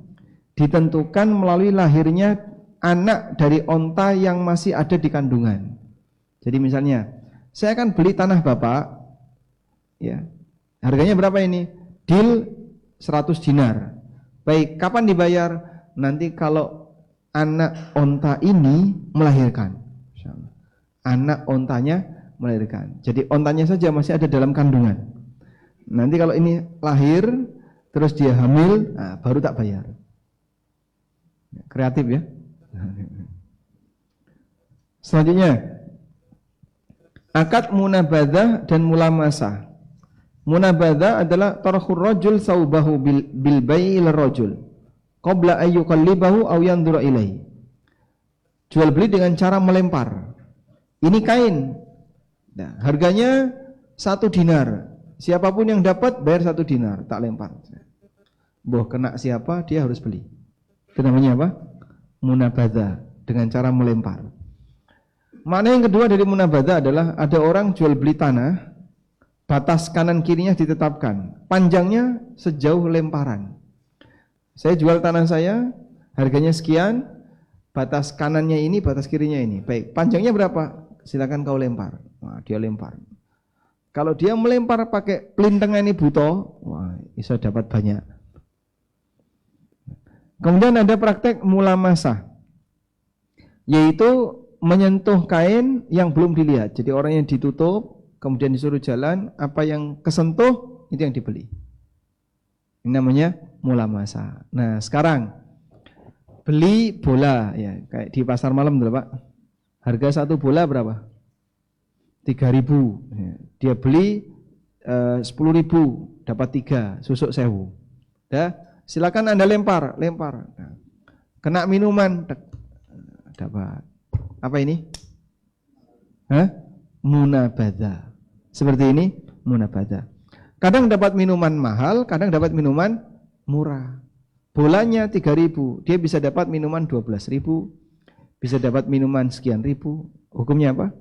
ditentukan melalui lahirnya anak dari onta yang masih ada di kandungan. Jadi misalnya, saya akan beli tanah Bapak, ya. Harganya berapa ini? Deal 100 dinar. Baik, kapan dibayar? Nanti kalau anak onta ini melahirkan. Anak ontanya melahirkan. Jadi ontanya saja masih ada dalam kandungan. Nanti kalau ini lahir, terus dia hamil, nah, baru tak bayar. Kreatif ya. Selanjutnya, akad munabadah dan mulamasah. Munabadah adalah tarkhur rajul saubahu bil bai'il rajul qabla ay yuqallibahu aw yanzura ilaihi. Jual beli dengan cara melempar. Ini kain. Nah, harganya 1 dinar. Siapapun yang dapat bayar 1 dinar, tak lempar. Boh kena siapa dia harus beli. Itu namanya apa? Munabadah, dengan cara melempar. Makna yang kedua dari munabadah adalah ada orang jual beli tanah, batas kanan kirinya ditetapkan, panjangnya sejauh lemparan. Saya jual tanah saya, harganya sekian, batas kanannya ini, batas kirinya ini. Baik, panjangnya berapa? Silakan kau lempar. Nah, dia lempar. Kalau dia melempar pakai pelintengan ini buto, wah, bisa dapat banyak. Kemudian ada praktek mulamasah, yaitu menyentuh kain yang belum dilihat. Jadi orang yang ditutup, kemudian disuruh jalan, apa yang kesentuh itu yang dibeli. Ini namanya mulamasah. Nah sekarang beli bola, ya kayak di pasar malam dulu Pak. Harga 1 bola berapa? 3.000. Ya. Dia beli 10.000, dapat 3, susuk 1.000. Ya, silakan Anda lempar. Nah, kena minuman, dapat. Apa ini? Munabadah. Seperti ini, munabadah. Kadang dapat minuman mahal, kadang dapat minuman murah. Bolanya 3.000, dia bisa dapat minuman 12.000, bisa dapat minuman sekian ribu. Hukumnya apa?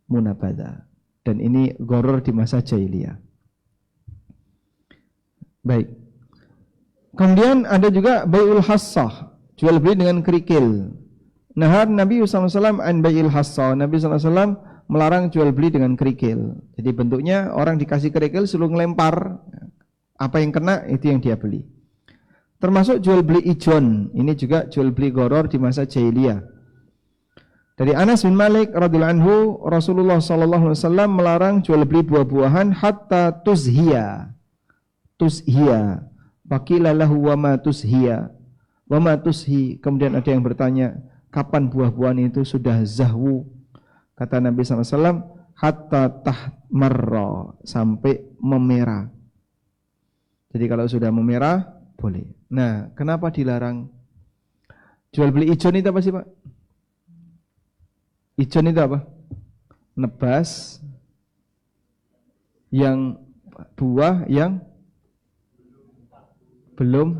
Munabadah. Dan ini gharar di masa jahiliyah. Baik. Kemudian ada juga bai'ul hassah, jual beli dengan kerikil. Nahar Nabi SAW an bai'il hassah. Nabi SAW melarang jual beli dengan kerikil. Jadi bentuknya orang dikasih kerikil suruh ngelempar, apa yang kena itu yang dia beli. Termasuk jual beli ijon, ini juga jual beli gharar di masa jahiliyah. Dari Anas bin Malik radhiyallahu anhu, Rasulullah sallallahu alaihi wasallam melarang jual beli buah-buahan hatta tuzhiya. Tuzhiya. Waqila lahu wa ma tuzhiya. Wa ma tuzhi. Kemudian ada yang bertanya, kapan buah-buahan itu sudah zahwu? Kata Nabi sallallahu alaihi wasallam, hatta tahmarra, sampai memerah. Jadi kalau sudah memerah boleh. Nah, kenapa dilarang? Jual beli ijon itu apa sih, Pak? Ijon itu apa? Nebas yang buah yang belum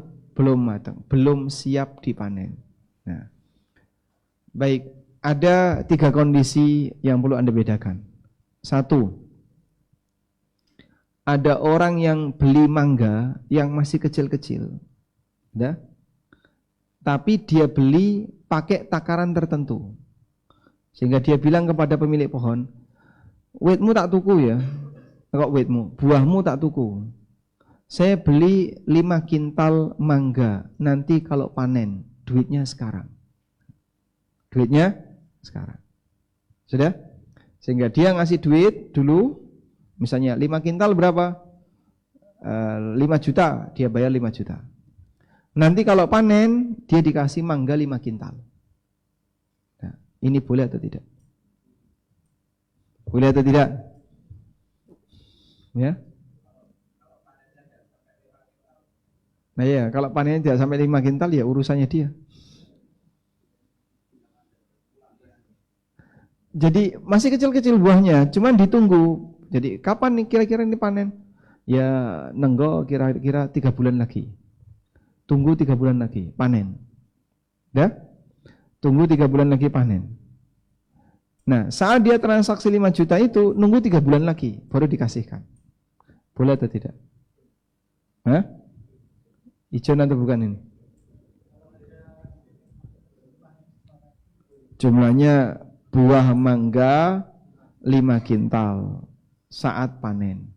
matang, belum siap dipanen. Nah, baik, ada 3 kondisi yang perlu Anda bedakan. 1, ada orang yang beli mangga yang masih kecil-kecil, tapi dia beli pakai takaran tertentu, sehingga dia bilang kepada pemilik pohon, witmu tak tuku ya. Kok witmu? Buahmu tak tuku. Saya beli 5 kintal mangga, nanti kalau panen duitnya sekarang. Duitnya sekarang. Sudah? Sehingga dia ngasih duit dulu, misalnya 5 kintal berapa? 5 juta, dia bayar 5 juta. Nanti kalau panen, dia dikasih mangga 5 kintal. Nah, ini boleh atau tidak? Boleh atau tidak? Ya. Nah ya, kalau panennya tidak sampai 5 kintal ya urusannya dia. Jadi masih kecil-kecil buahnya, cuman ditunggu. Jadi kapan nih kira-kira ini panen? Ya nenggo kira-kira 3 bulan lagi. Tunggu 3 bulan lagi panen. Dah? Tunggu 3 bulan lagi panen. Nah, saat dia transaksi 5 juta itu nunggu 3 bulan lagi baru dikasihkan. Boleh atau tidak? Hah? Ijon atau bukan ini? Jumlahnya buah mangga 5 kintal saat panen.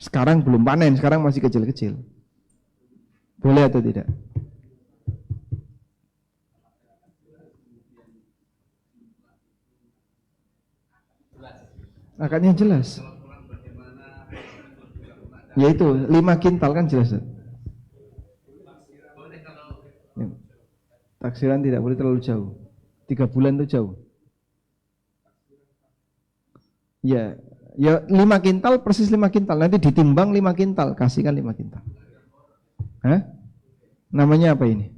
Sekarang belum panen, sekarang masih kecil-kecil. Boleh atau tidak? Akadnya jelas. Yaitu 5 kintal kan jelas. Taksiran tidak boleh terlalu jauh. 3 bulan itu jauh. Ya 5 kintal persis 5 kintal. Nanti ditimbang 5 kintal, kasihkan 5 kintal. Hah? Namanya apa ini?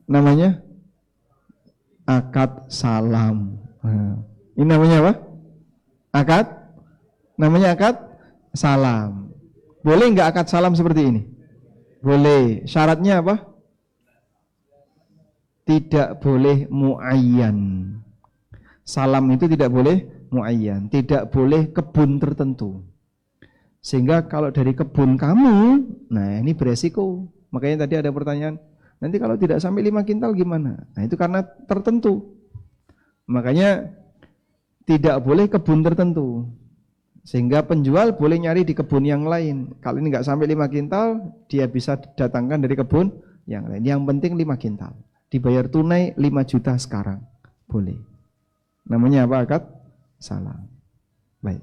Namanya akad salam. Ini namanya apa? Akad? Namanya akad salam. Boleh enggak akad salam seperti ini? Boleh. Syaratnya apa? Tidak boleh muayyan. Salam itu tidak boleh muayyan, tidak boleh kebun tertentu. Sehingga kalau dari kebun kamu, nah ini beresiko. Makanya tadi ada pertanyaan, nanti kalau tidak sampai 5 kintal gimana? Nah itu karena tertentu. Makanya tidak boleh kebun tertentu. Sehingga penjual boleh nyari di kebun yang lain. Kalau ini nggak sampai 5 kintal, dia bisa datangkan dari kebun yang lain. Yang penting 5 kintal. Dibayar tunai 5 juta sekarang. Boleh. Namanya apa? Akad salam. Baik.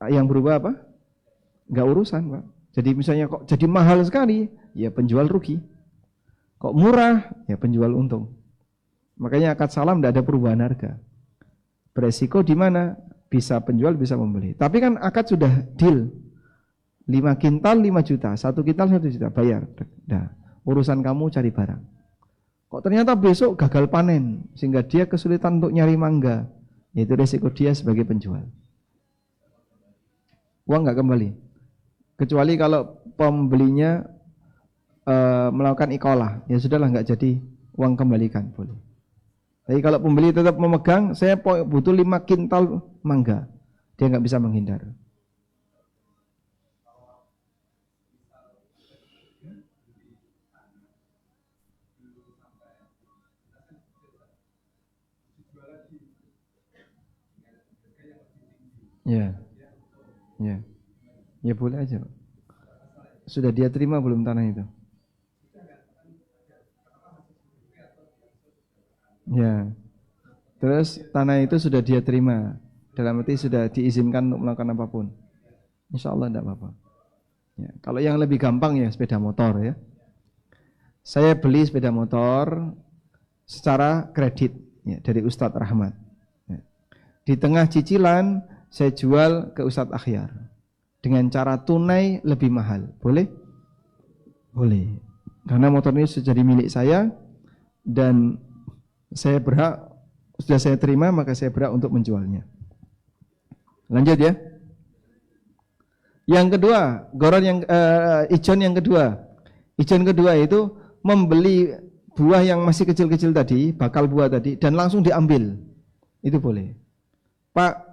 Yang berubah apa? Nggak urusan, Pak. Jadi misalnya kok jadi mahal sekali, ya penjual rugi. Kok murah, ya penjual untung. Makanya akad salam tidak ada perubahan harga. Beresiko di mana? Bisa penjual, bisa membeli. Tapi kan akad sudah deal. 5 kintal 5 juta, 1 kintal 1 juta, bayar. Nah, urusan kamu cari barang. Kok ternyata besok gagal panen sehingga dia kesulitan untuk nyari mangga. Itu resiko dia sebagai penjual. Uang nggak kembali. Kecuali kalau pembelinya melakukan ikolah, ya sudahlah nggak jadi uang kembalikan boleh. Tapi kalau pembeli tetap memegang, saya butuh 5 kintal mangga, dia nggak bisa menghindar. Ya boleh aja. Sudah dia terima belum tanah itu? Ya. Terus tanah itu sudah dia terima, dalam arti sudah diizinkan untuk melakukan apapun. Insya Allah tidak apa-apa. Ya. Kalau yang lebih gampang ya sepeda motor ya. Saya beli sepeda motor secara kredit ya, dari Ustadz Rahmat. Ya. Di tengah cicilan saya jual ke Ustadz Akhyar dengan cara tunai lebih mahal. Boleh? Boleh. Karena motor ini sudah jadi milik saya dan saya berhak, sudah saya terima maka saya berhak untuk menjualnya. Lanjut ya. Yang kedua, gharar yang ijon yang kedua. Ijon kedua itu membeli buah yang masih kecil-kecil tadi, bakal buah tadi dan langsung diambil. Itu boleh. Pak,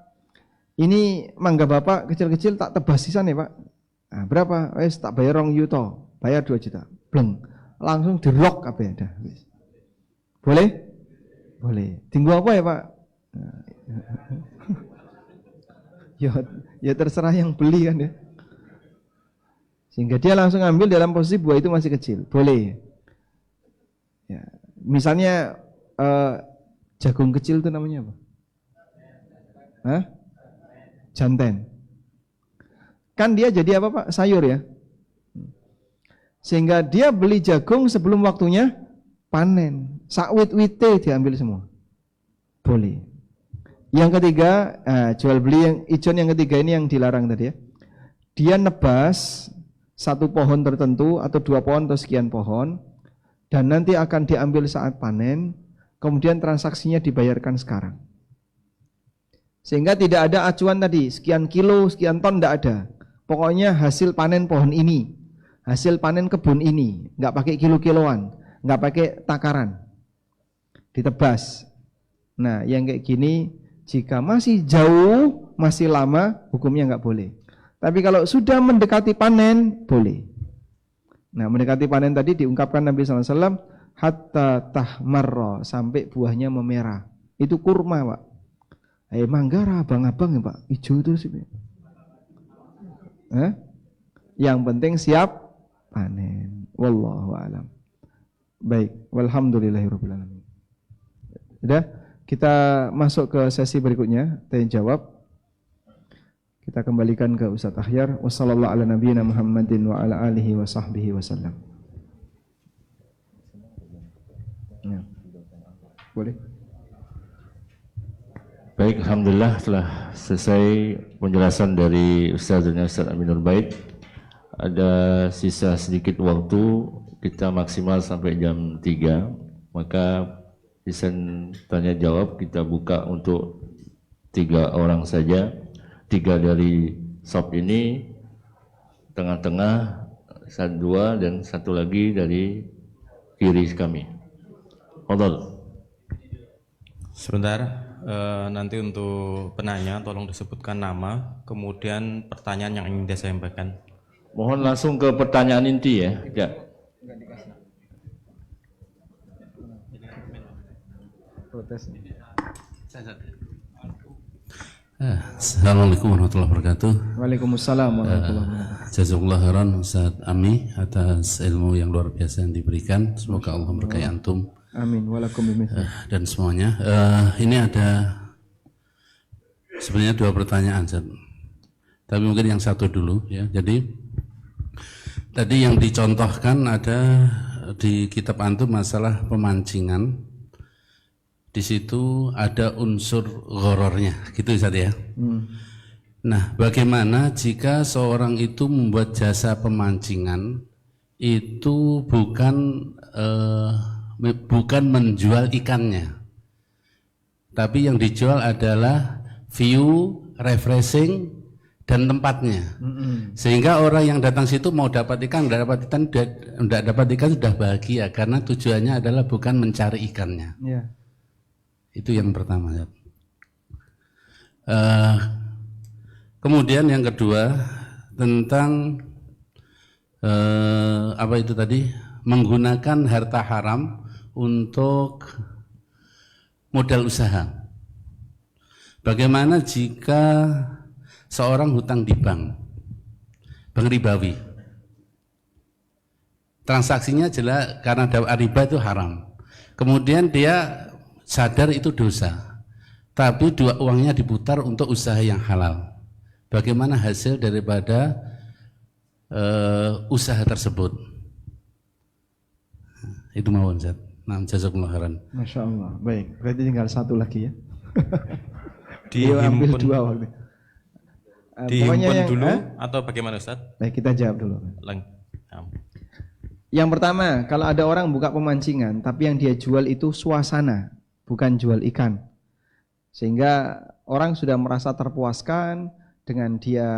ini mangga Bapak kecil-kecil tak tebas sisan ya Pak. Nah, berapa? Wes tak bayar 2 juta, bayar 2 juta. Bleng. Langsung dirok apa ya dah. Boleh? Boleh. Tinggu apa ya Pak? Ya terserah yang beli kan ya. Sehingga dia langsung ambil dalam posisi buah itu masih kecil. Boleh. Ya. Misalnya jagung kecil itu namanya apa? Hah? Janten. Kan dia jadi apa Pak? Sayur ya. Sehingga dia beli jagung sebelum waktunya panen. Sakwit-wite diambil semua. Boleh. Yang ketiga, jual beli yang ijon yang ketiga ini yang dilarang tadi ya. Dia nebas 1 pohon tertentu atau 2 pohon atau sekian pohon dan nanti akan diambil saat panen, kemudian transaksinya dibayarkan sekarang. Sehingga tidak ada acuan tadi, sekian kilo, sekian ton, tidak ada. Pokoknya hasil panen pohon ini, hasil panen kebun ini, nggak pakai kilo-kiloan, nggak pakai takaran, ditebas. Nah, yang kayak gini, jika masih jauh, masih lama, hukumnya nggak boleh. Tapi kalau sudah mendekati panen, boleh. Nah, mendekati panen tadi diungkapkan Nabi SAW, hatta tahmarra, sampai buahnya memerah. Itu kurma, Pak. Manggara abang-abang ya Pak, hijau terus itu. Yang penting siap panen. Wallahu a'lam. Baik, walhamdulillahirabbil alamin. Sudah, kita masuk ke sesi berikutnya, tanya jawab. Kita kembalikan ke Ustadz Akhyar. Wassallallahu ala nabiyina Muhammadin wa ala alihi wa sahbihi wasallam. Ya. Boleh? Baik, alhamdulillah telah selesai penjelasan dari Ustaznya Ustaz Aminur Bait. Ada sisa sedikit waktu, kita maksimal sampai jam 3. Maka sesi tanya jawab kita buka untuk 3 orang saja. 3 dari shop ini, tengah-tengah, 2 dan 1 lagi dari kiri kami. Fadhal. Sebentar. Nanti untuk penanya tolong disebutkan nama, kemudian pertanyaan yang ingin disampaikan. Mohon langsung ke pertanyaan inti ya. Ya. Assalamualaikum warahmatullahi wabarakatuh. Waalaikumsalam warahmatullahi wabarakatuh. Jazakallahu khairan Ustaz Ami atas ilmu yang luar biasa yang diberikan. Semoga Allah berkahi antum. Amin. Walakum bimithli. Dan semuanya. Ini ada sebenarnya 2 pertanyaan, Ustaz. Tapi mungkin yang satu dulu ya. Jadi tadi yang dicontohkan ada di kitab antum masalah pemancingan. Di situ ada unsur ghorornya, gitu Ustaz ya. Nah, bagaimana jika seorang itu membuat jasa pemancingan itu bukan bukan menjual ikannya. Tapi yang dijual adalah view, refreshing, dan tempatnya. Sehingga orang yang datang situ mau dapat ikan, tidak dapat ikan sudah bahagia karena tujuannya adalah bukan mencari ikannya. Ya. Itu yang pertama. Kemudian yang kedua tentang apa itu tadi, menggunakan harta haram untuk modal usaha. Bagaimana jika seorang hutang di bank ribawi, transaksinya jelas karena riba itu haram, kemudian dia sadar itu dosa, tapi uangnya diputar untuk usaha yang halal. Bagaimana hasil daripada usaha tersebut? Itu mawon Ustaz. Nah, jazakumullah khairan. Masya Allah. Baik, berarti tinggal satu lagi ya. Dihimpun ambil dua waktu. Dihimpun dulu atau bagaimana Ustaz? Baik, kita jawab dulu. Ya. Yang pertama, kalau ada orang buka pemancingan, tapi yang dia jual itu suasana, bukan jual ikan. Sehingga orang sudah merasa terpuaskan dengan dia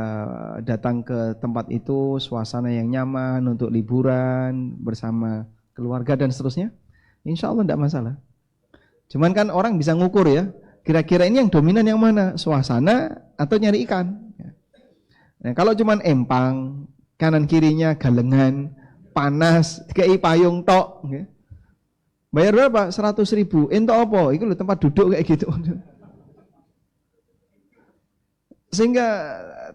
datang ke tempat itu, suasana yang nyaman untuk liburan bersama keluarga dan seterusnya. Insya Allah tidak masalah. Cuman kan orang bisa ngukur ya, kira-kira ini yang dominan yang mana? Suasana atau nyari ikan? Nah, kalau cuman empang, kanan kirinya galengan, panas, kayak payung tok, bayar berapa? 100.000. Ento apa? Itu loh tempat duduk kayak gitu. Sehingga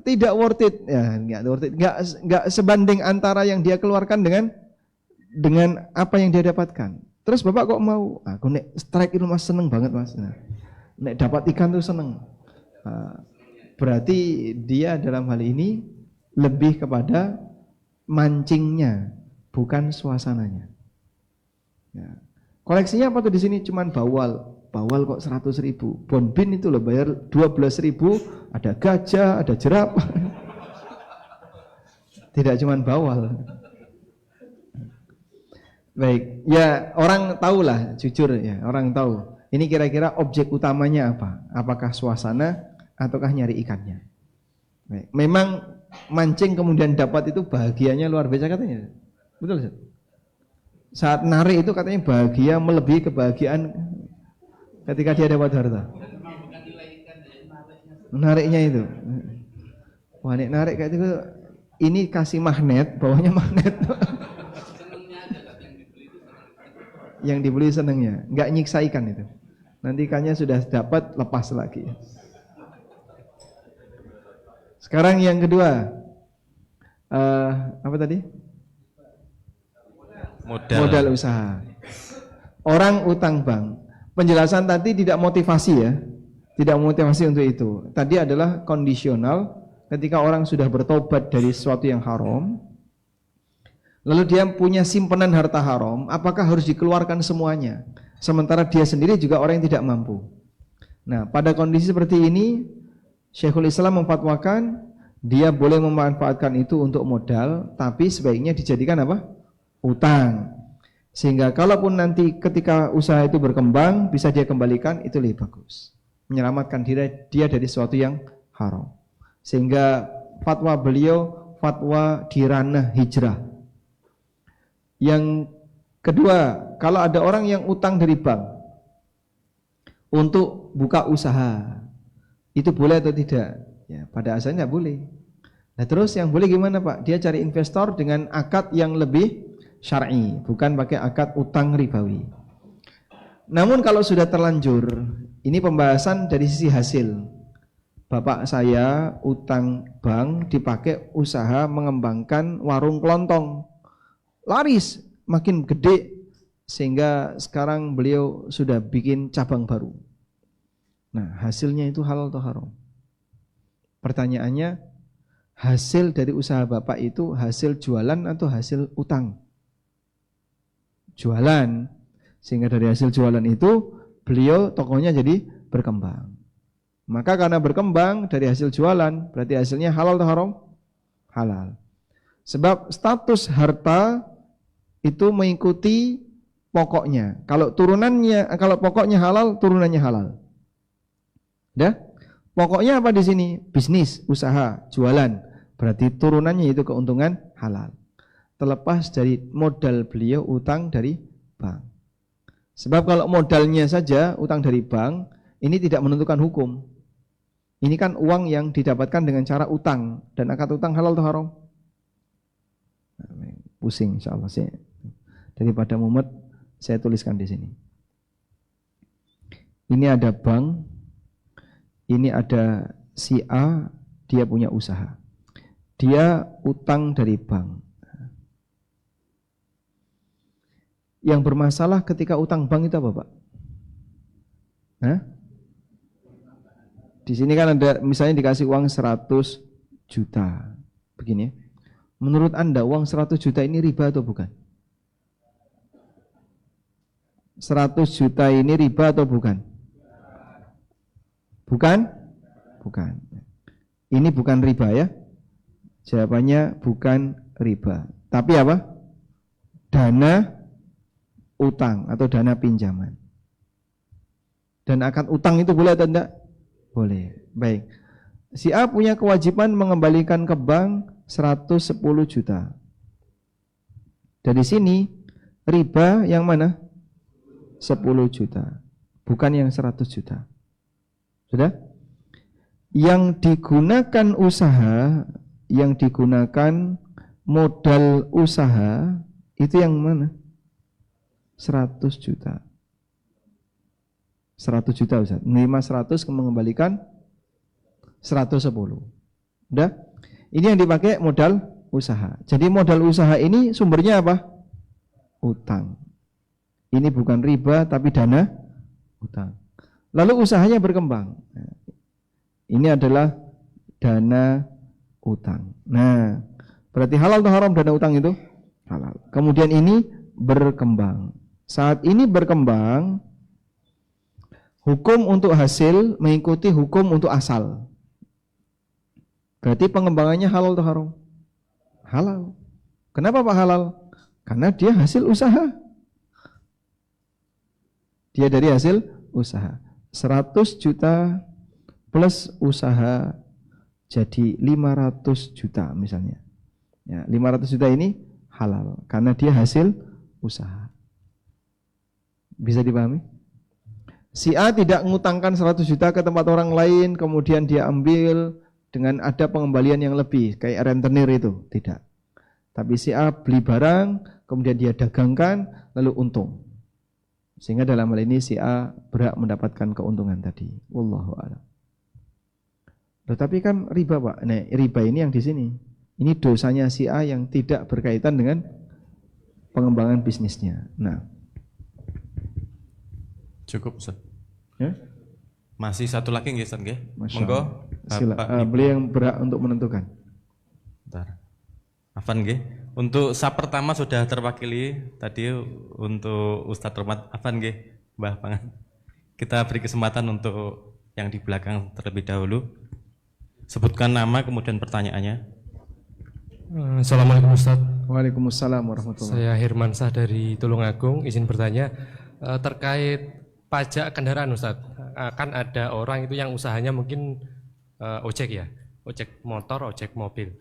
tidak worth it, ya nggak sebanding antara yang dia keluarkan dengan apa yang dia dapatkan. Terus bapak kok mau? Aku nek strike itu mas seneng banget mas. Nek dapat ikan tuh seneng. Berarti dia dalam hal ini lebih kepada mancingnya, bukan suasananya. Ya. Koleksinya apa tuh di sini? Cuman bawal kok 100.000. Bonbin itu loh bayar 12.000. Ada gajah, ada jerapah. Tidak cuman bawal. Baik, ya orang tahulah, jujur ya, orang tahu. Ini kira-kira objek utamanya apa? Apakah suasana ataukah nyari ikannya? Baik. Memang mancing kemudian dapat itu bahagianya luar biasa katanya. Betul Ustaz? Saat narik itu katanya bahagia melebihi kebahagiaan ketika dia dapat harta. Nariknya itu. Wah, narik kayak itu, ini kasih magnet, bawahnya magnet. Yang dibeli senengnya, nggak nyiksa ikan itu. Nanti ikannya sudah dapat, lepas lagi. Sekarang yang kedua, apa tadi? Modal usaha. Orang utang bank. Penjelasan tadi tidak motivasi ya, tidak motivasi untuk itu. Tadi adalah kondisional ketika orang sudah bertobat dari sesuatu yang haram. Lalu dia punya simpanan harta haram, apakah harus dikeluarkan semuanya? Sementara dia sendiri juga orang yang tidak mampu. Nah, pada kondisi seperti ini, Syekhul Islam memfatwakan dia boleh memanfaatkan itu untuk modal, tapi sebaiknya dijadikan apa? Utang. Sehingga kalaupun nanti ketika usaha itu berkembang, bisa dia kembalikan, itu lebih bagus. Menyelamatkan dia dari sesuatu yang haram. Sehingga fatwa beliau, fatwa di ranah hijrah. Yang kedua, kalau ada orang yang utang dari bank untuk buka usaha, itu boleh atau tidak? Ya, pada asalnya tidak boleh. Nah terus yang boleh gimana Pak? Dia cari investor dengan akad yang lebih syar'i, bukan pakai akad utang ribawi. Namun kalau sudah terlanjur, ini pembahasan dari sisi hasil. Bapak saya utang bank dipakai usaha mengembangkan warung kelontong. Laris, makin gede, sehingga sekarang beliau sudah bikin cabang baru. Nah, hasilnya itu halal atau haram? Pertanyaannya, hasil dari usaha Bapak itu hasil jualan atau hasil utang? Jualan, sehingga dari hasil jualan itu beliau tokonya jadi berkembang. Maka karena berkembang dari hasil jualan, berarti hasilnya halal atau haram? Halal. Sebab status harta itu mengikuti pokoknya. Kalau pokoknya halal, turunannya halal. Dah? Pokoknya apa di sini? Bisnis, usaha, jualan. Berarti turunannya itu keuntungan halal. Terlepas dari modal beliau utang dari bank. Sebab kalau modalnya saja utang dari bank, ini tidak menentukan hukum. Ini kan uang yang didapatkan dengan cara utang, dan akad utang halal atau haram? Pusing insyaallah sih. Daripada mumet, saya tuliskan di sini. Ini ada bank, ini ada si A, dia punya usaha. Dia utang dari bank. Yang bermasalah ketika utang bank itu apa, Pak? Hah? Di sini kan ada misalnya dikasih uang 100 juta. Begini. Menurut Anda uang 100 juta ini riba atau bukan? 100 juta ini riba atau bukan? Bukan? Bukan. Ini bukan riba ya. Jawabannya bukan riba. Tapi apa? Dana utang atau dana pinjaman. Dan akad utang itu boleh atau tidak? Boleh. Baik. Si A punya kewajiban mengembalikan ke bank 110 juta. Dari sini riba yang mana? 10 juta. Bukan yang 100 juta. Sudah? Yang digunakan usaha, yang digunakan modal usaha itu yang mana? 100 juta. 100 juta Ustaz. Menerima 100 mengembalikan 110. Udah? Ini yang dipakai modal usaha. Jadi modal usaha ini sumbernya apa? Utang. Ini bukan riba tapi dana utang. Lalu usahanya berkembang. Ini adalah dana utang. Nah, berarti halal atau haram dana utang itu? Halal. Kemudian ini berkembang. Saat ini berkembang, hukum untuk hasil mengikuti hukum untuk asal. Berarti pengembangannya halal atau haram? Halal. Kenapa Pak halal? Karena dia hasil usaha. Dia dari hasil usaha. 100 juta plus usaha jadi 500 juta misalnya. Ya, 500 juta ini halal karena dia hasil usaha. Bisa dipahami? Si A tidak mengutangkan 100 juta ke tempat orang lain, kemudian dia ambil dengan ada pengembalian yang lebih, kayak rentenir itu, tidak. Tapi si A beli barang, kemudian dia dagangkan, lalu untung. Sehingga dalam hal ini si A berhak mendapatkan keuntungan tadi. Wallahu a'lam. Tetapi kan riba Pak, nah, riba ini yang di sini. Ini dosanya si A yang tidak berkaitan dengan pengembangan bisnisnya. Nah, cukup Ustaz. ya? Masih satu lagi nggih Ustaz nggih? Masya Monggo. Allah. Beliau yang berhak untuk menentukan. Bentar. Afan nggih. Untuk sap pertama sudah terwakili tadi untuk Ustadz Rahmat. Afan nggih, Mbah Pangan. Kita beri kesempatan untuk yang di belakang terlebih dahulu. Sebutkan nama kemudian pertanyaannya. Assalamualaikum Ustaz. Waalaikumsalam warahmatullahi. Saya Hirmansah dari Tulungagung. Izin bertanya terkait pajak kendaraan Ustaz. Kan ada orang itu yang usahanya mungkin ojek ya, ojek motor, ojek mobil.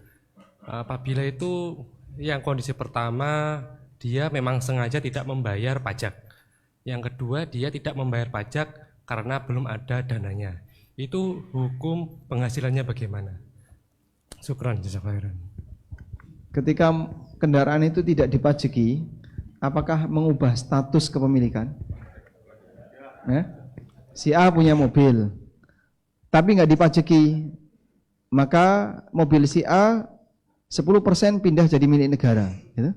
Apabila itu yang kondisi pertama dia memang sengaja tidak membayar pajak. Yang kedua dia tidak membayar pajak karena belum ada dananya. Itu hukum penghasilannya bagaimana? Syukran jazakallahu. Ketika kendaraan itu tidak dipajaki, apakah mengubah status kepemilikan? Si A punya mobil, tapi nggak dipajaki, maka mobil si A 10% pindah jadi milik negara, gitu?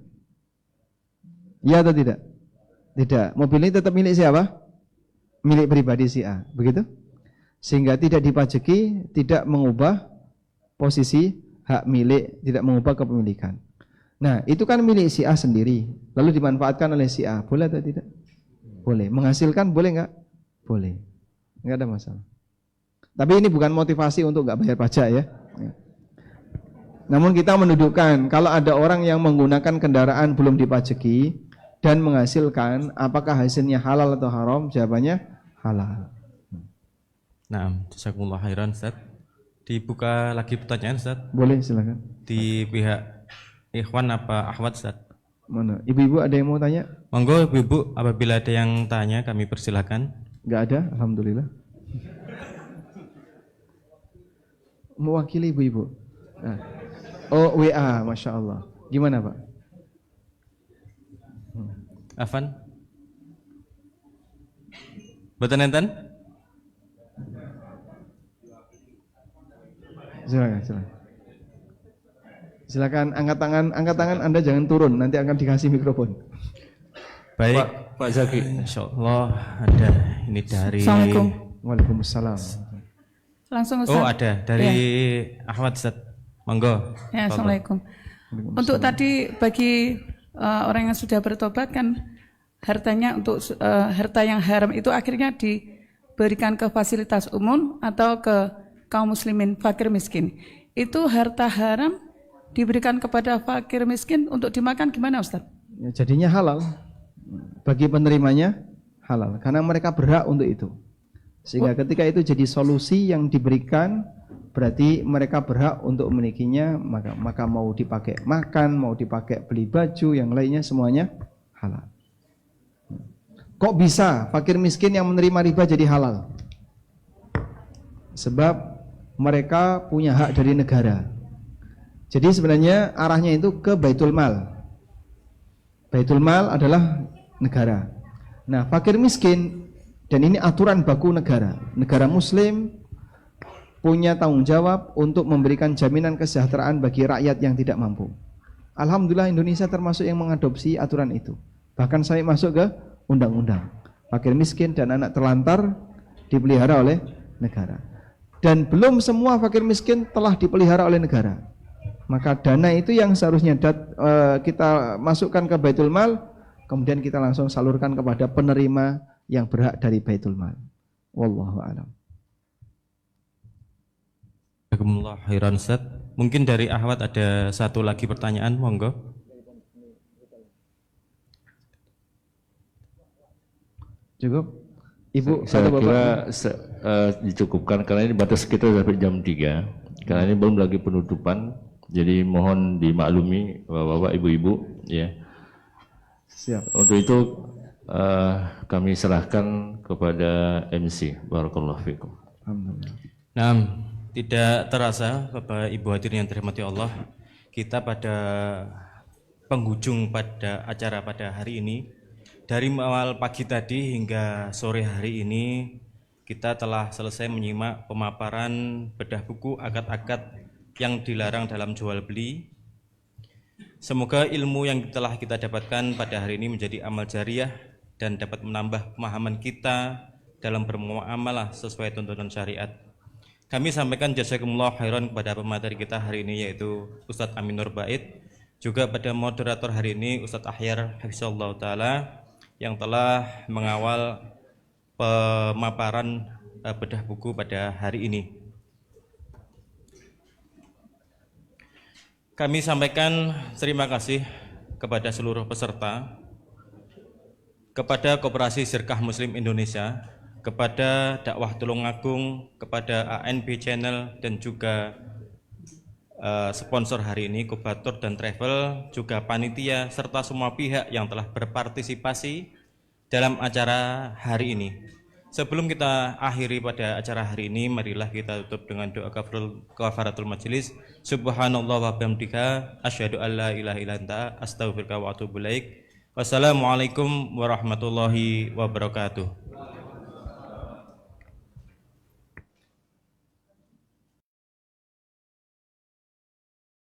Ya atau tidak? Tidak. Mobil ini tetap milik siapa? Milik pribadi si A, begitu? Sehingga tidak dipajaki, tidak mengubah posisi hak milik, tidak mengubah kepemilikan. Nah, itu kan milik si A sendiri, lalu dimanfaatkan oleh si A, boleh atau tidak? Boleh. Menghasilkan boleh nggak? Boleh. Nggak ada masalah. Tapi ini bukan motivasi untuk nggak bayar pajak ya. Namun kita mendudukkan kalau ada orang yang menggunakan kendaraan belum dipajaki dan menghasilkan, apakah hasilnya halal atau haram? Jawabannya halal. Nah, jazakumullah khairan Ustaz. Dibuka lagi pertanyaan Ustaz. Boleh, silakan. Di pihak ikhwan apa akhwat Ustaz? Mana? Ibu-ibu ada yang mau tanya? Monggo ibu-ibu, apabila ada yang tanya kami persilahkan. Enggak ada, alhamdulillah. Mewakili ibu-ibu. Nah. Oh, WA, Masya Allah. Gimana Pak? Afan? Boten enten? Silakan. Silakan angkat tangan Anda jangan turun, nanti akan dikasih mikrofon. Baik, Pak Zaki. insyaallah ada ini dari Assalamualaikum. Waalaikumsalam. Langsung Ustaz. Oh, ada dari Ahmad Ustaz. Monggo. Ya, Assalamualaikum. Untuk tadi bagi orang yang sudah bertobat kan hartanya untuk harta yang haram itu akhirnya diberikan ke fasilitas umum atau ke kaum muslimin fakir miskin. Itu harta haram diberikan kepada fakir miskin untuk dimakan gimana Ustaz? Ya, jadinya halal. Bagi penerimanya halal karena mereka berhak untuk itu. Sehingga ketika itu jadi solusi yang diberikan, berarti mereka berhak untuk memilikinya, maka mau dipakai makan, mau dipakai beli baju, yang lainnya semuanya halal. Kok bisa fakir miskin yang menerima riba jadi halal? Sebab mereka punya hak dari negara. Jadi sebenarnya arahnya itu ke Baitul Mal. Baitul Mal adalah negara. Nah, fakir miskin, dan ini aturan baku negara. Negara muslim punya tanggung jawab untuk memberikan jaminan kesejahteraan bagi rakyat yang tidak mampu. Alhamdulillah Indonesia termasuk yang mengadopsi aturan itu. Bahkan sampai masuk ke undang-undang. Fakir miskin dan anak terlantar dipelihara oleh negara. Dan belum semua fakir miskin telah dipelihara oleh negara. Maka dana itu yang seharusnya kita masukkan ke Baitul Mal, kemudian kita langsung salurkan kepada penerima yang berhak dari Baitul Mal. Wallahu a'lam. Jazakumullah khairan Ustaz. Mungkin dari Ahwat ada satu lagi pertanyaan, monggo. Cukup? Ibu, Saya atau kira Bapak? dicukupkan karena ini batas kita sampai jam 3. Karena ini belum lagi penutupan. Jadi mohon dimaklumi Bapak-bapak, Ibu-ibu ya. Siap. Untuk itu kami serahkan kepada MC. Barakallahu fikum. Alhamdulillah. Nah, tidak terasa Bapak Ibu hadirin yang dirahmati Allah, kita pada penghujung pada acara pada hari ini. Dari awal pagi tadi hingga sore hari ini kita telah selesai menyimak pemaparan bedah buku akad-akad yang dilarang dalam jual beli. Semoga ilmu yang telah kita dapatkan pada hari ini menjadi amal jariah dan dapat menambah pemahaman kita dalam bermuamalah sesuai tuntunan syariat. Kami sampaikan jazakumullah khairan kepada pemateri kita hari ini yaitu Ustadz Amin Nur Bait, juga pada moderator hari ini Ustadz Ahyar Hafizahullah Ta'ala yang telah mengawal pemaparan bedah buku pada hari ini. Kami sampaikan terima kasih kepada seluruh peserta, kepada Koperasi Zirkah Muslim Indonesia, kepada Dakwah Tulungagung, kepada ANB Channel dan juga sponsor hari ini Kubatur dan Travel, juga panitia serta semua pihak yang telah berpartisipasi dalam acara hari ini. Sebelum kita akhiri pada acara hari ini, marilah kita tutup dengan doa kafaratul majelis. Subhanallah wa bihamdika asyhadu an la ilaha illa anta astaghfiruka wa atubu ilaik. Wassalamualaikum warahmatullahi wabarakatuh.